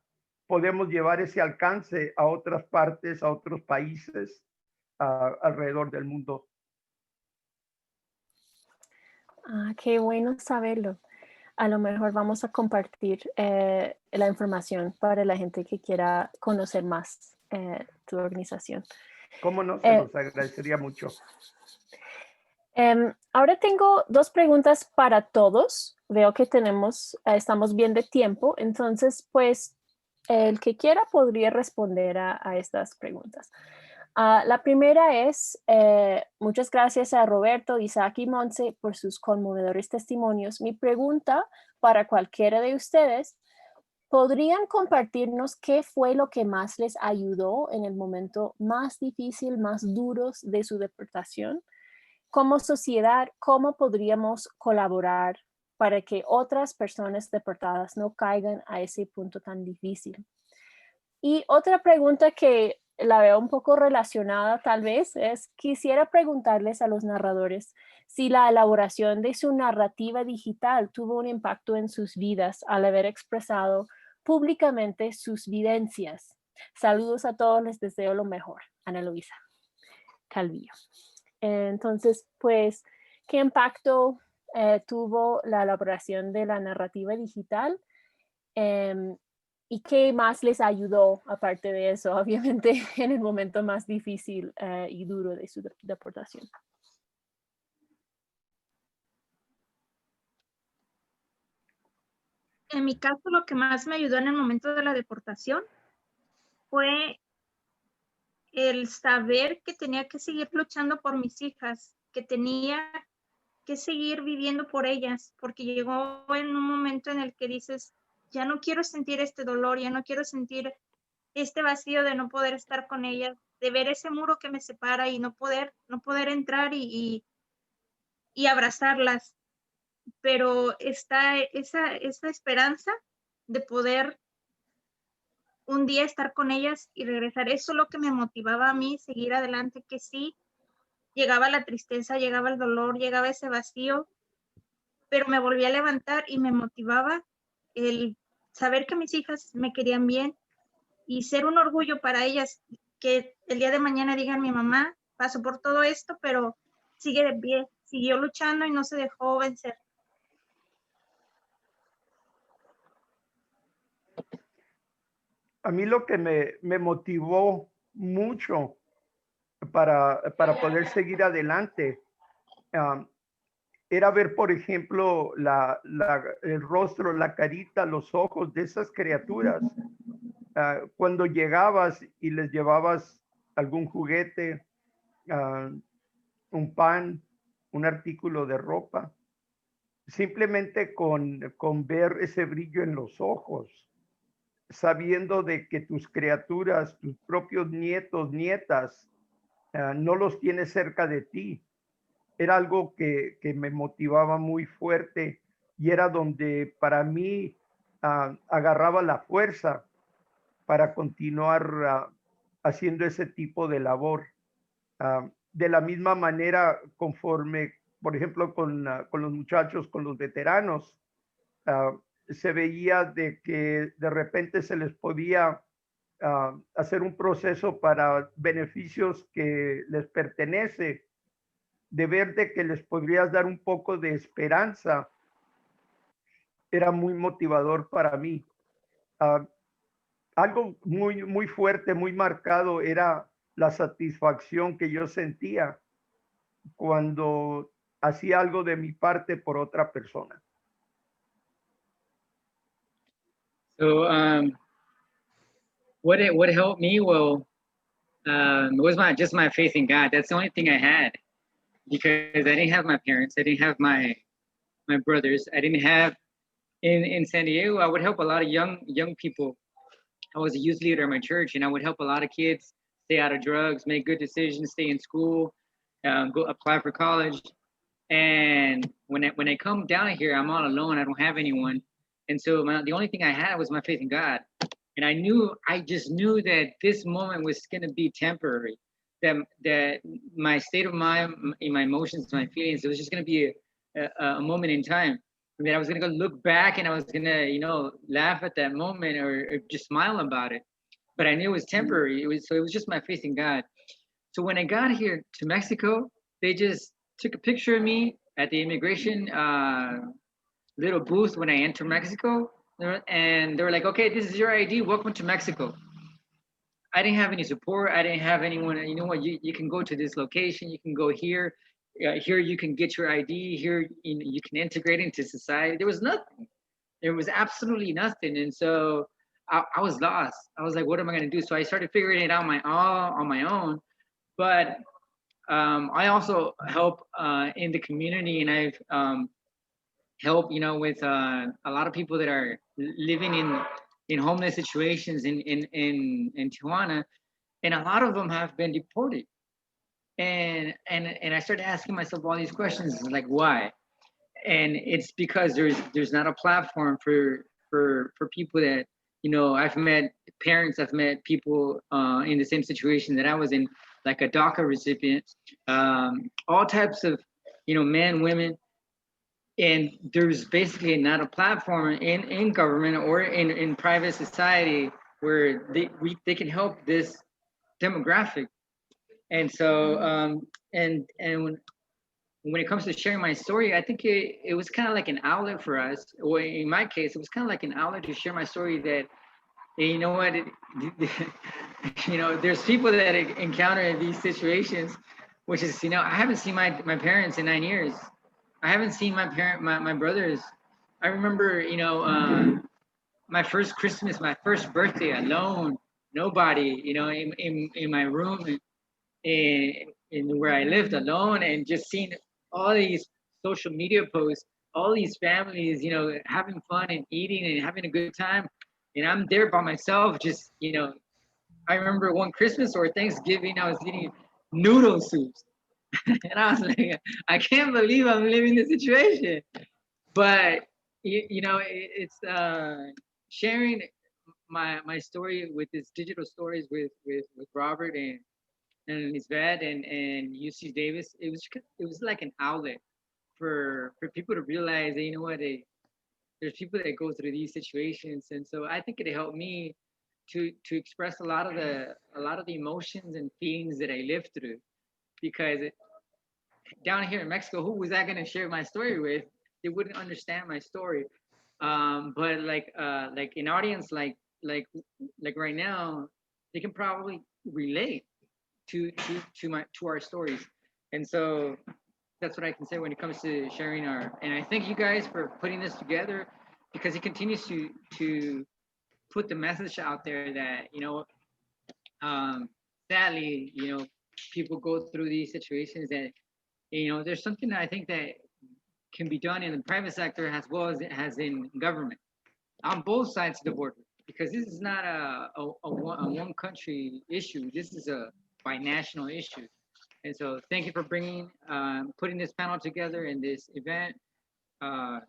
podemos llevar ese alcance a otras partes, a otros países alrededor del mundo. Qué bueno saberlo. A lo mejor vamos a compartir la información para la gente que quiera conocer más tu organización. ¿Cómo no? Se nos agradecería mucho. Ahora tengo dos preguntas para todos. Veo que estamos bien de tiempo, entonces pues el que quiera podría responder a estas preguntas. La primera es, muchas gracias a Roberto, Isaac y Monse por sus conmovedores testimonios. Mi pregunta para cualquiera de ustedes, ¿podrían compartirnos qué fue lo que más les ayudó en el momento más difícil, más duros de su deportación? Como sociedad, ¿cómo podríamos colaborar para que otras personas deportadas no caigan a ese punto tan difícil. Y otra pregunta que la veo un poco relacionada tal vez es, quisiera preguntarles a los narradores si la elaboración de su narrativa digital tuvo un impacto en sus vidas al haber expresado públicamente sus vivencias. Saludos a todos, les deseo lo mejor. Ana Luisa Calvillo. Entonces, pues, ¿qué impacto tuvo la elaboración de la narrativa digital? ¿Y qué más les ayudó, aparte de eso, obviamente, en el momento más difícil y duro de su deportación? En mi caso, lo que más me ayudó en el momento de la deportación fue el saber que tenía que seguir luchando por mis hijas, que tenía que seguir viviendo por ellas, porque llegó en un momento en el que dices, ya no quiero sentir este dolor, ya no quiero sentir este vacío de no poder estar con ellas, de ver ese muro que me separa y no poder entrar y abrazarlas. Pero está esa esperanza de poder un día estar con ellas y regresar. Eso es lo que me motivaba a mí, seguir adelante, que sí, llegaba la tristeza, llegaba el dolor, llegaba ese vacío, pero me volví a levantar y me motivaba el saber que mis hijas me querían bien y ser un orgullo para ellas, que el día de mañana digan, mi mamá pasó por todo esto, pero sigue de pie, siguió luchando y no se dejó vencer. A mí lo que me motivó mucho para poder seguir adelante era ver, por ejemplo, el rostro, la carita, los ojos de esas criaturas. Cuando llegabas y les llevabas algún juguete, un pan, un artículo de ropa, simplemente con ver ese brillo en los ojos, sabiendo de que tus criaturas, tus propios nietos, nietas, no los tienes cerca de ti, era algo que me motivaba muy fuerte y era donde para mí agarraba la fuerza para continuar haciendo ese tipo de labor. De la misma manera, conforme, por ejemplo, con los muchachos, con los veteranos, se veía de que de repente se les podía hacer un proceso para beneficios que les pertenece, de ver de que les podrías dar un poco de esperanza, era muy motivador para mí. Algo muy, muy fuerte, muy marcado era la satisfacción que yo sentía cuando hacía algo de mi parte por otra persona. So what helped me, well, was just my faith in God. That's the only thing I had, because I didn't have my parents, I didn't have my brothers, I didn't have in San Diego. I would help a lot of young people. I was a youth leader in my church, and I would help a lot of kids stay out of drugs, make good decisions, stay in school, go apply for college. And when I come down here, I'm all alone. I don't have anyone, and so the only thing I had was my faith in God. And I just knew that this moment was going to be temporary. That my state of mind, my emotions, my feelings, it was just going to be a moment in time. I mean, I was going to go look back and I was going to, laugh at that moment or just smile about it. But I knew it was temporary. It was just my faith in God. So when I got here to Mexico, they just took a picture of me at the immigration little booth when I entered Mexico. And they were like, okay, this is your ID. Welcome to Mexico. I didn't have any support. I didn't have anyone. You know what? You can go to this location. You can go here. Here you can get your ID. Here you can integrate into society. There was nothing. There was absolutely nothing. And so I was lost. I was like, what am I going to do? So I started figuring it out on my own. But I also help in the community, and I've helped, with a lot of people that are living in homeless situations in Tijuana, and a lot of them have been deported. And I started asking myself all these questions, like why? and it's because there's not a platform for people that, I've met parents, I've met people in the same situation that I was in, like a DACA recipient, all types of, men, women, and there's basically not a platform in government or in private society where they can help this demographic. And so and when it comes to sharing my story, I think it was kind of like an outlet for us. Or in my case, it was kind of like an outlet to share my story that, you know what, there's people that encounter these situations, which is, I haven't seen my parents in 9 years. I haven't seen my brothers. I remember, my first Christmas, my first birthday alone, nobody, in my room, in where I lived alone, and just seeing all these social media posts, all these families, having fun and eating and having a good time. And I'm there by myself, just, I remember one Christmas or Thanksgiving, I was eating noodle soups. And I was like, I can't believe I'm living this situation. But, it's sharing my story with this digital stories with Robert and Lisbeth and UC Davis. It was like an outlet for people to realize that, there's people that go through these situations. And so I think it helped me to express a lot of the emotions and feelings that I lived through, because down here in Mexico, who was I going to share my story with? They wouldn't understand my story. But like an audience like right now, they can probably relate to our stories. And so that's what I can say when it comes to sharing and I thank you guys for putting this together, because it continues to put the message out there that, sadly, people go through these situations that, there's something that I think that can be done in the private sector as well as it has in government, on both sides of the border, because this is not a one country issue. This is a binational issue. And so thank you for putting this panel together in this event to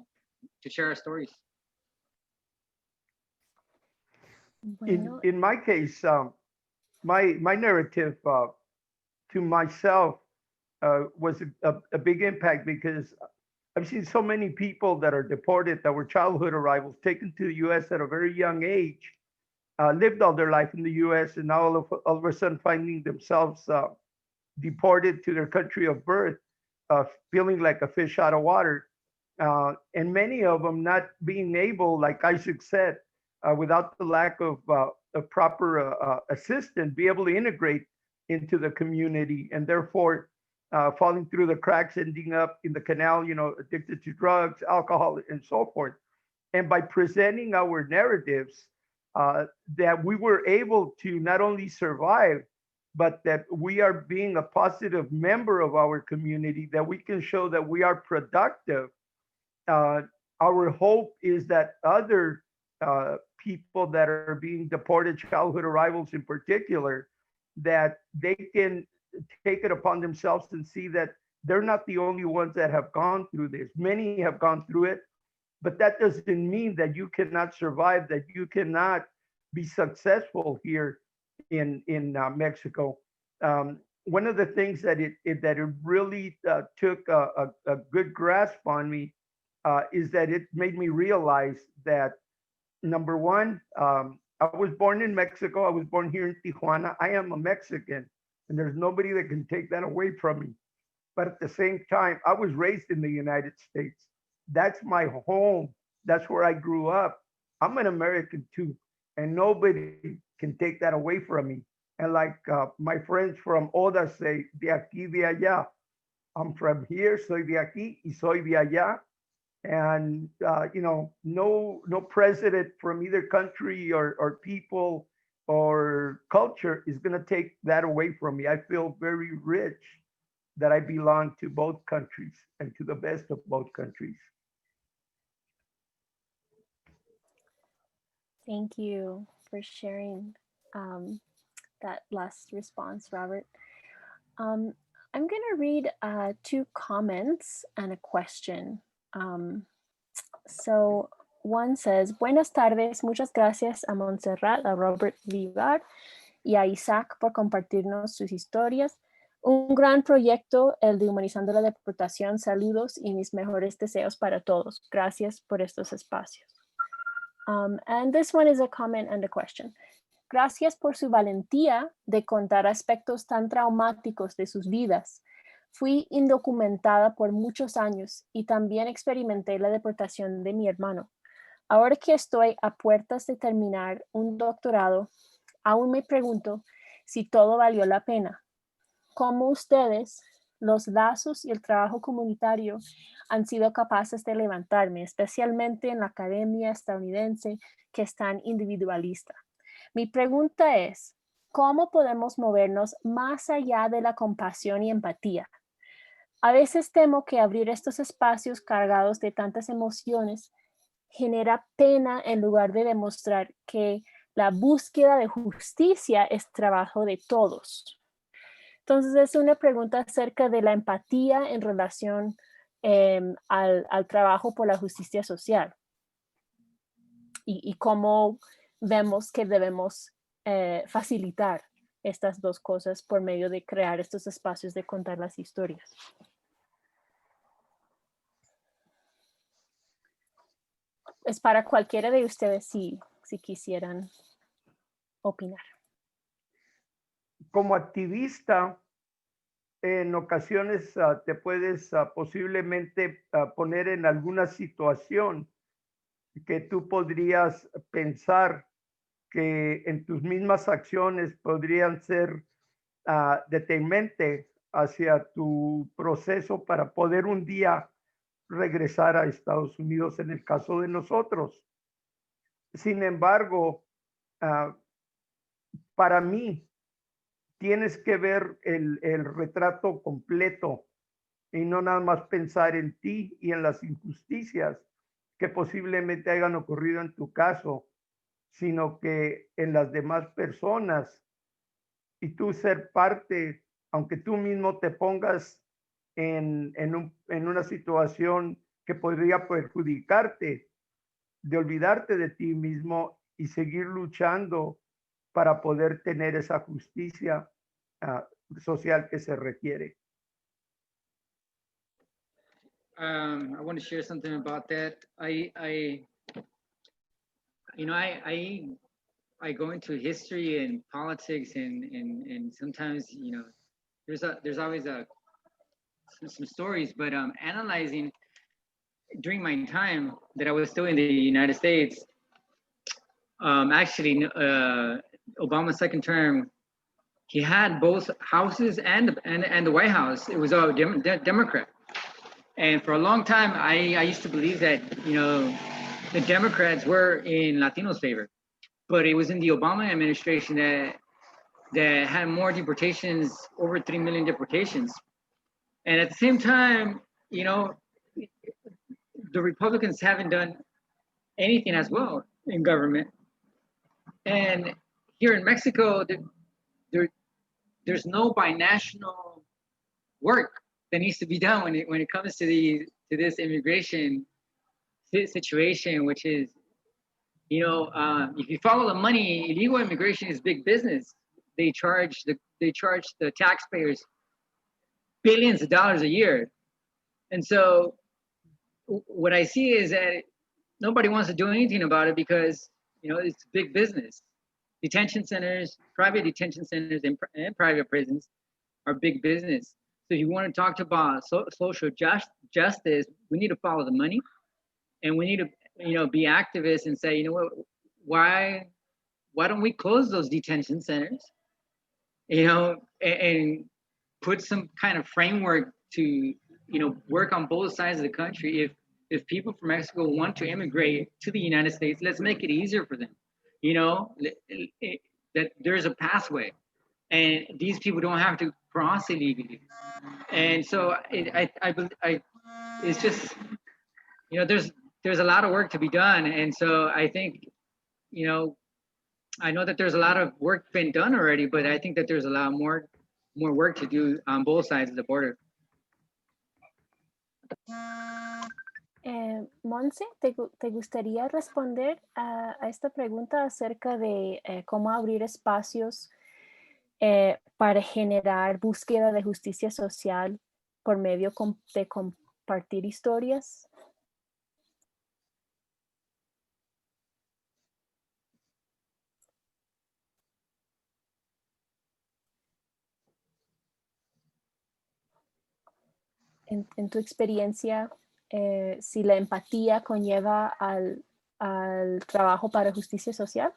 share our stories. In my case, my narrative to myself was a big impact, because I've seen so many people that are deported, that were childhood arrivals, taken to the U.S. at a very young age, lived all their life in the U.S., and now all of a sudden finding themselves deported to their country of birth, feeling like a fish out of water. And many of them not being able, like Isaac said, without the lack of proper assistance, be able to integrate into the community, and therefore falling through the cracks, ending up in the canal, addicted to drugs, alcohol, and so forth. And by presenting our narratives, that we were able to not only survive, but that we are being a positive member of our community, that we can show that we are productive. Our hope is that other people that are being deported, childhood arrivals in particular, that they can take it upon themselves and see that they're not the only ones that have gone through this. Many have gone through it, but that doesn't mean that you cannot survive, that you cannot be successful here in Mexico. One of the things that it really took a good grasp on me is that it made me realize that, number one, I was born in Mexico. I was born here in Tijuana. I am a Mexican, and there's nobody that can take that away from me. But at the same time, I was raised in the United States. That's my home. That's where I grew up. I'm an American too, and nobody can take that away from me. And like my friends from ODA say, de aquí, de allá. I'm from here, soy de aquí, y soy de allá. And no president from either country or people or culture is going to take that away from me. I feel very rich that I belong to both countries and to the best of both countries. Thank you for sharing that last response, Robert. I'm going to read 2 comments and a question So one says, buenas tardes, muchas gracias a Montserrat, a Robert Vivar y a Isaac por compartirnos sus historias. Un gran proyecto, el de Humanizando la Deportación. Saludos y mis mejores deseos para todos. Gracias por estos espacios. And this one is a comment and a question. Gracias por su valentía de contar aspectos tan traumáticos de sus vidas. Fui indocumentada por muchos años y también experimenté la deportación de mi hermano. Ahora que estoy a puertas de terminar un doctorado, aún me pregunto si todo valió la pena. ¿Cómo ustedes, los lazos y el trabajo comunitario han sido capaces de levantarme, especialmente en la academia estadounidense que es tan individualista? Mi pregunta es, ¿cómo podemos movernos más allá de la compasión y empatía? A veces temo que abrir estos espacios cargados de tantas emociones genera pena en lugar de demostrar que la búsqueda de justicia es trabajo de todos. Entonces es una pregunta acerca de la empatía en relación al trabajo por la justicia social y cómo vemos que debemos facilitar estas dos cosas por medio de crear estos espacios de contar las historias. Es para cualquiera de ustedes si quisieran opinar. Como activista, en ocasiones te puedes posiblemente poner en alguna situación que tú podrías pensar que en tus mismas acciones podrían ser determinantes hacia tu proceso para poder un día regresar a Estados Unidos en el caso de nosotros. Sin embargo, para mí, tienes que ver el retrato completo y no nada más pensar en ti y en las injusticias que posiblemente hayan ocurrido en tu caso, sino que en las demás personas y tú ser parte, aunque tú mismo te pongas en una situación que podría perjudicarte, de olvidarte de ti mismo y seguir luchando para poder tener esa justicia social que se requiere. I want to share something about that. I go into history and politics and sometimes, there's always some stories, but analyzing during my time that I was still in the United States, actually, Obama's second term, he had both houses and the White House. It was all Democrat. And for a long time, I used to believe that, the Democrats were in Latinos' favor. But it was in the Obama administration that had more deportations, over 3 million deportations. And at the same time, the Republicans haven't done anything as well in government. And here in Mexico, there's no binational work that needs to be done when it comes to this immigration situation, which is, if you follow the money, illegal immigration is big business. They charge the taxpayers billions of dollars a year. And so what I see is that nobody wants to do anything about it because, it's big business. Detention centers, private detention centers and private prisons are big business. So if you want to talk about social justice, we need to follow the money, and we need to, be activists and say, why don't we close those detention centers, and put some kind of framework to, work on both sides of the country. If people from Mexico want to immigrate to the United States, let's make it easier for them. That there's a pathway, and these people don't have to cross illegally. And so it's just, there's a lot of work to be done. And so I think, I know that there's a lot of work been done already, but I think that there's a lot more work to do on both sides of the border. Monse, ¿te gustaría responder a esta pregunta acerca de cómo abrir espacios para generar búsqueda de justicia social por medio de compartir historias? En tu experiencia, si la empatía conlleva al trabajo para justicia social.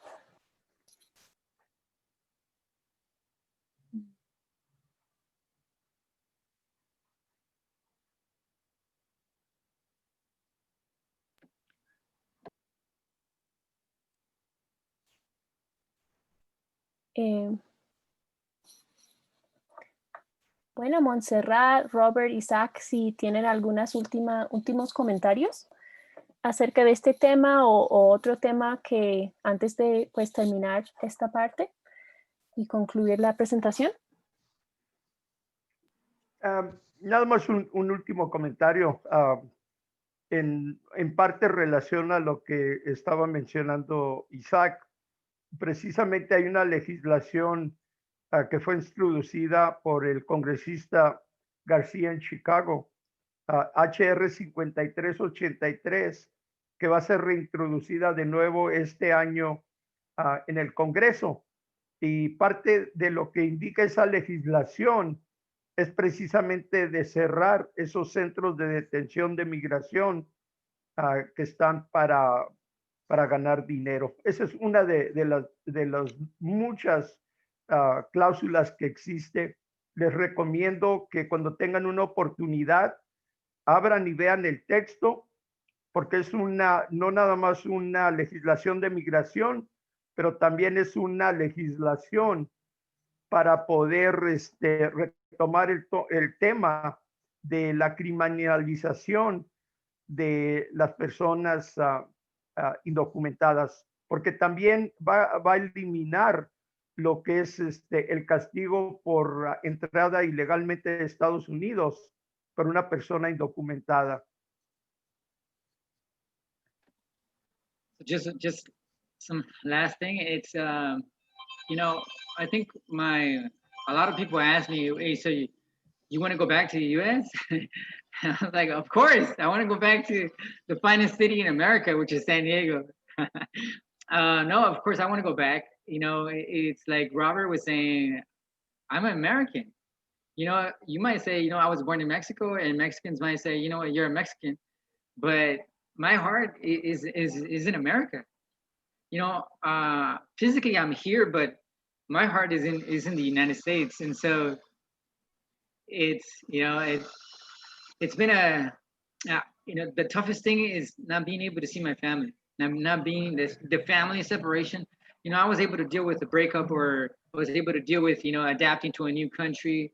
Bueno, Montserrat, Robert, Isaac, si tienen últimos comentarios acerca de este tema o otro tema que antes de pues, terminar esta parte y concluir la presentación. Nada más un último comentario. En parte relaciona a lo que estaba mencionando Isaac. Precisamente hay una legislación que fue introducida por el congresista García en Chicago, HR 5383, que va a ser reintroducida de nuevo este año en el Congreso. Y parte de lo que indica esa legislación es precisamente de cerrar esos centros de detención de migración que están para ganar dinero. Esa es una de las muchas cláusulas que existe. Les recomiendo que cuando tengan una oportunidad, abran y vean el texto, porque es no nada más una legislación de migración, pero también es una legislación para poder retomar el tema de la criminalización de las personas indocumentadas, porque también va a eliminar lo que es el castigo por entrada ilegalmente de Estados Unidos por una persona indocumentada. Just some last thing. It's you know, I think a lot of people ask me, hey, so you want to go back to the U.S.? I was like, of course, I want to go back to the finest city in America, which is San Diego. No, of course, I want to go back. You know, it's like Robert was saying, I'm an American. You know, you might say, you know, I was born in Mexico, and Mexicans might say, you know what, you're a Mexican. But my heart is in America. You know, physically I'm here, but my heart is in the United States. And so it's, you know, it's been you know, the toughest thing is not being able to see my family, not being the family separation. You know, I was able to deal with the breakup, or I was able to deal with, you know, adapting to a new country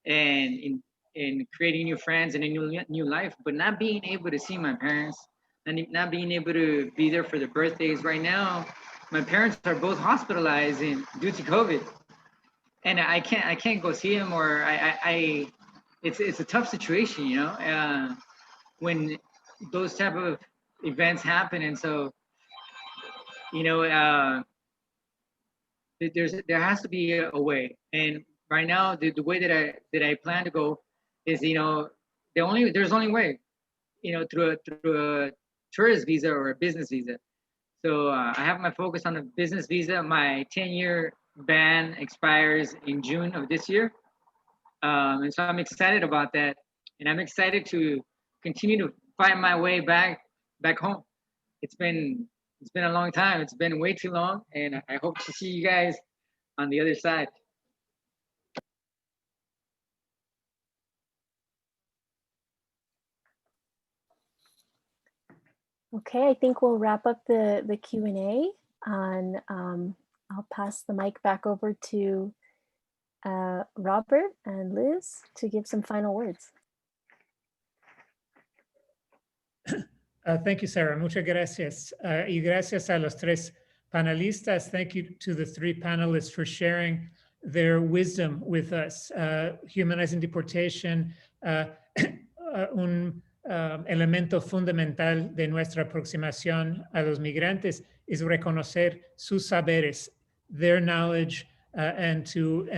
and in creating new friends and a new life, but not being able to see my parents and not being able to be there for their birthdays. Right now, my parents are both hospitalized due to COVID, and I can't go see them, or it's a tough situation, you know, when those type of events happen. And so, you know, there has to be a way. And right now, the way that I plan to go is, you know, there's only way, you know, through a tourist visa or a business visa. So I have my focus on a business visa. My 10-year ban expires in June of this year. And so I'm excited about that. And I'm excited to continue to find my way back home. It's been a long time. It's been way too long. And I hope to see you guys on the other side. Okay, I think we'll wrap up the Q&A, and I'll pass the mic back over to Robert and Liz to give some final words. Thank you, Sarah. Muchas gracias. Y gracias a los tres panelistas. Thank you to the three panelists for sharing their wisdom with us. Humanizing Deportation, un elemento fundamental de nuestra aproximación a los migrantes es reconocer sus saberes, their knowledge, and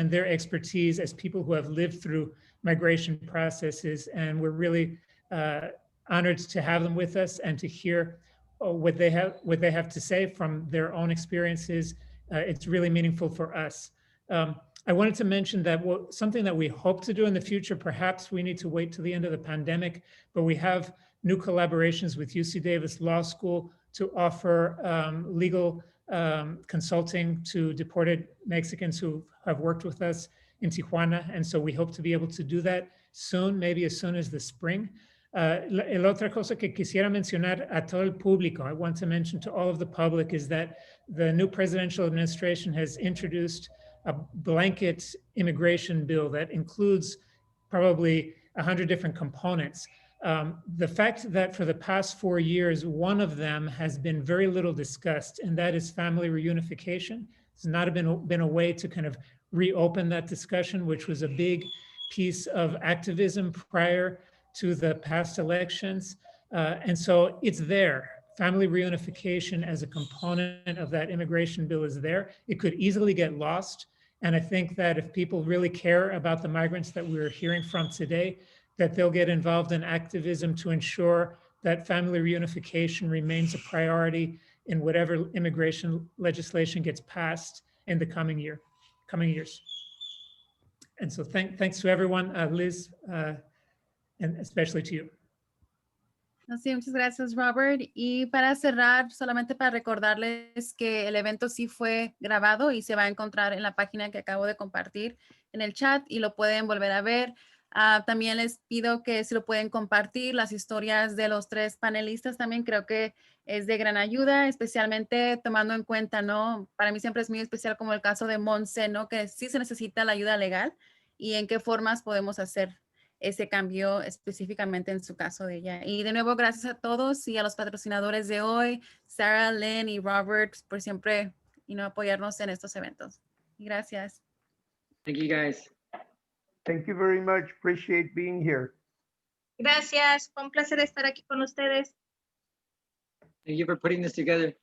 their expertise as people who have lived through migration processes. And we're really honored to have them with us and to hear what they have to say from their own experiences. It's really meaningful for us. I wanted to mention that something that we hope to do in the future, perhaps we need to wait till the end of the pandemic, but we have new collaborations with UC Davis Law School to offer legal consulting to deported Mexicans who have worked with us in Tijuana. And so we hope to be able to do that soon, maybe as soon as the spring. La otra cosa que quisiera mencionar a todo el público, I want to mention to all of the public, is that the new presidential administration has introduced a blanket immigration bill that includes probably 100 different components. The fact that for the past 4 years, one of them has been very little discussed, and that is family reunification. It's not been a way to kind of reopen that discussion, which was a big piece of activism prior to the past elections. And so it's there. Family reunification as a component of that immigration bill is there. It could easily get lost. And I think that if people really care about the migrants that we're hearing from today, that they'll get involved in activism to ensure that family reunification remains a priority in whatever immigration legislation gets passed in the coming years. And so thanks to everyone, Liz, and especially to you. Sí, muchas gracias, Robert. Y para cerrar, solamente para recordarles que el evento sí fue grabado y se va a encontrar en la página que acabo de compartir en el chat y lo pueden volver a ver. También les pido que si lo pueden compartir, las historias de los 3 panelistas también creo que es de gran ayuda, especialmente tomando en cuenta, ¿no? Para mí siempre es muy especial como el caso de Monse, ¿no? Que sí se necesita la ayuda legal y en qué formas podemos hacer ese cambio específicamente en su caso de ella. Y de nuevo, gracias a todos y a los patrocinadores de hoy, Sarah, Lynn y Robert, por siempre apoyarnos en estos eventos. Gracias. Thank you, guys. Thank you very much. Appreciate being here. Gracias, fue un placer estar aquí con ustedes. Thank you for putting this together.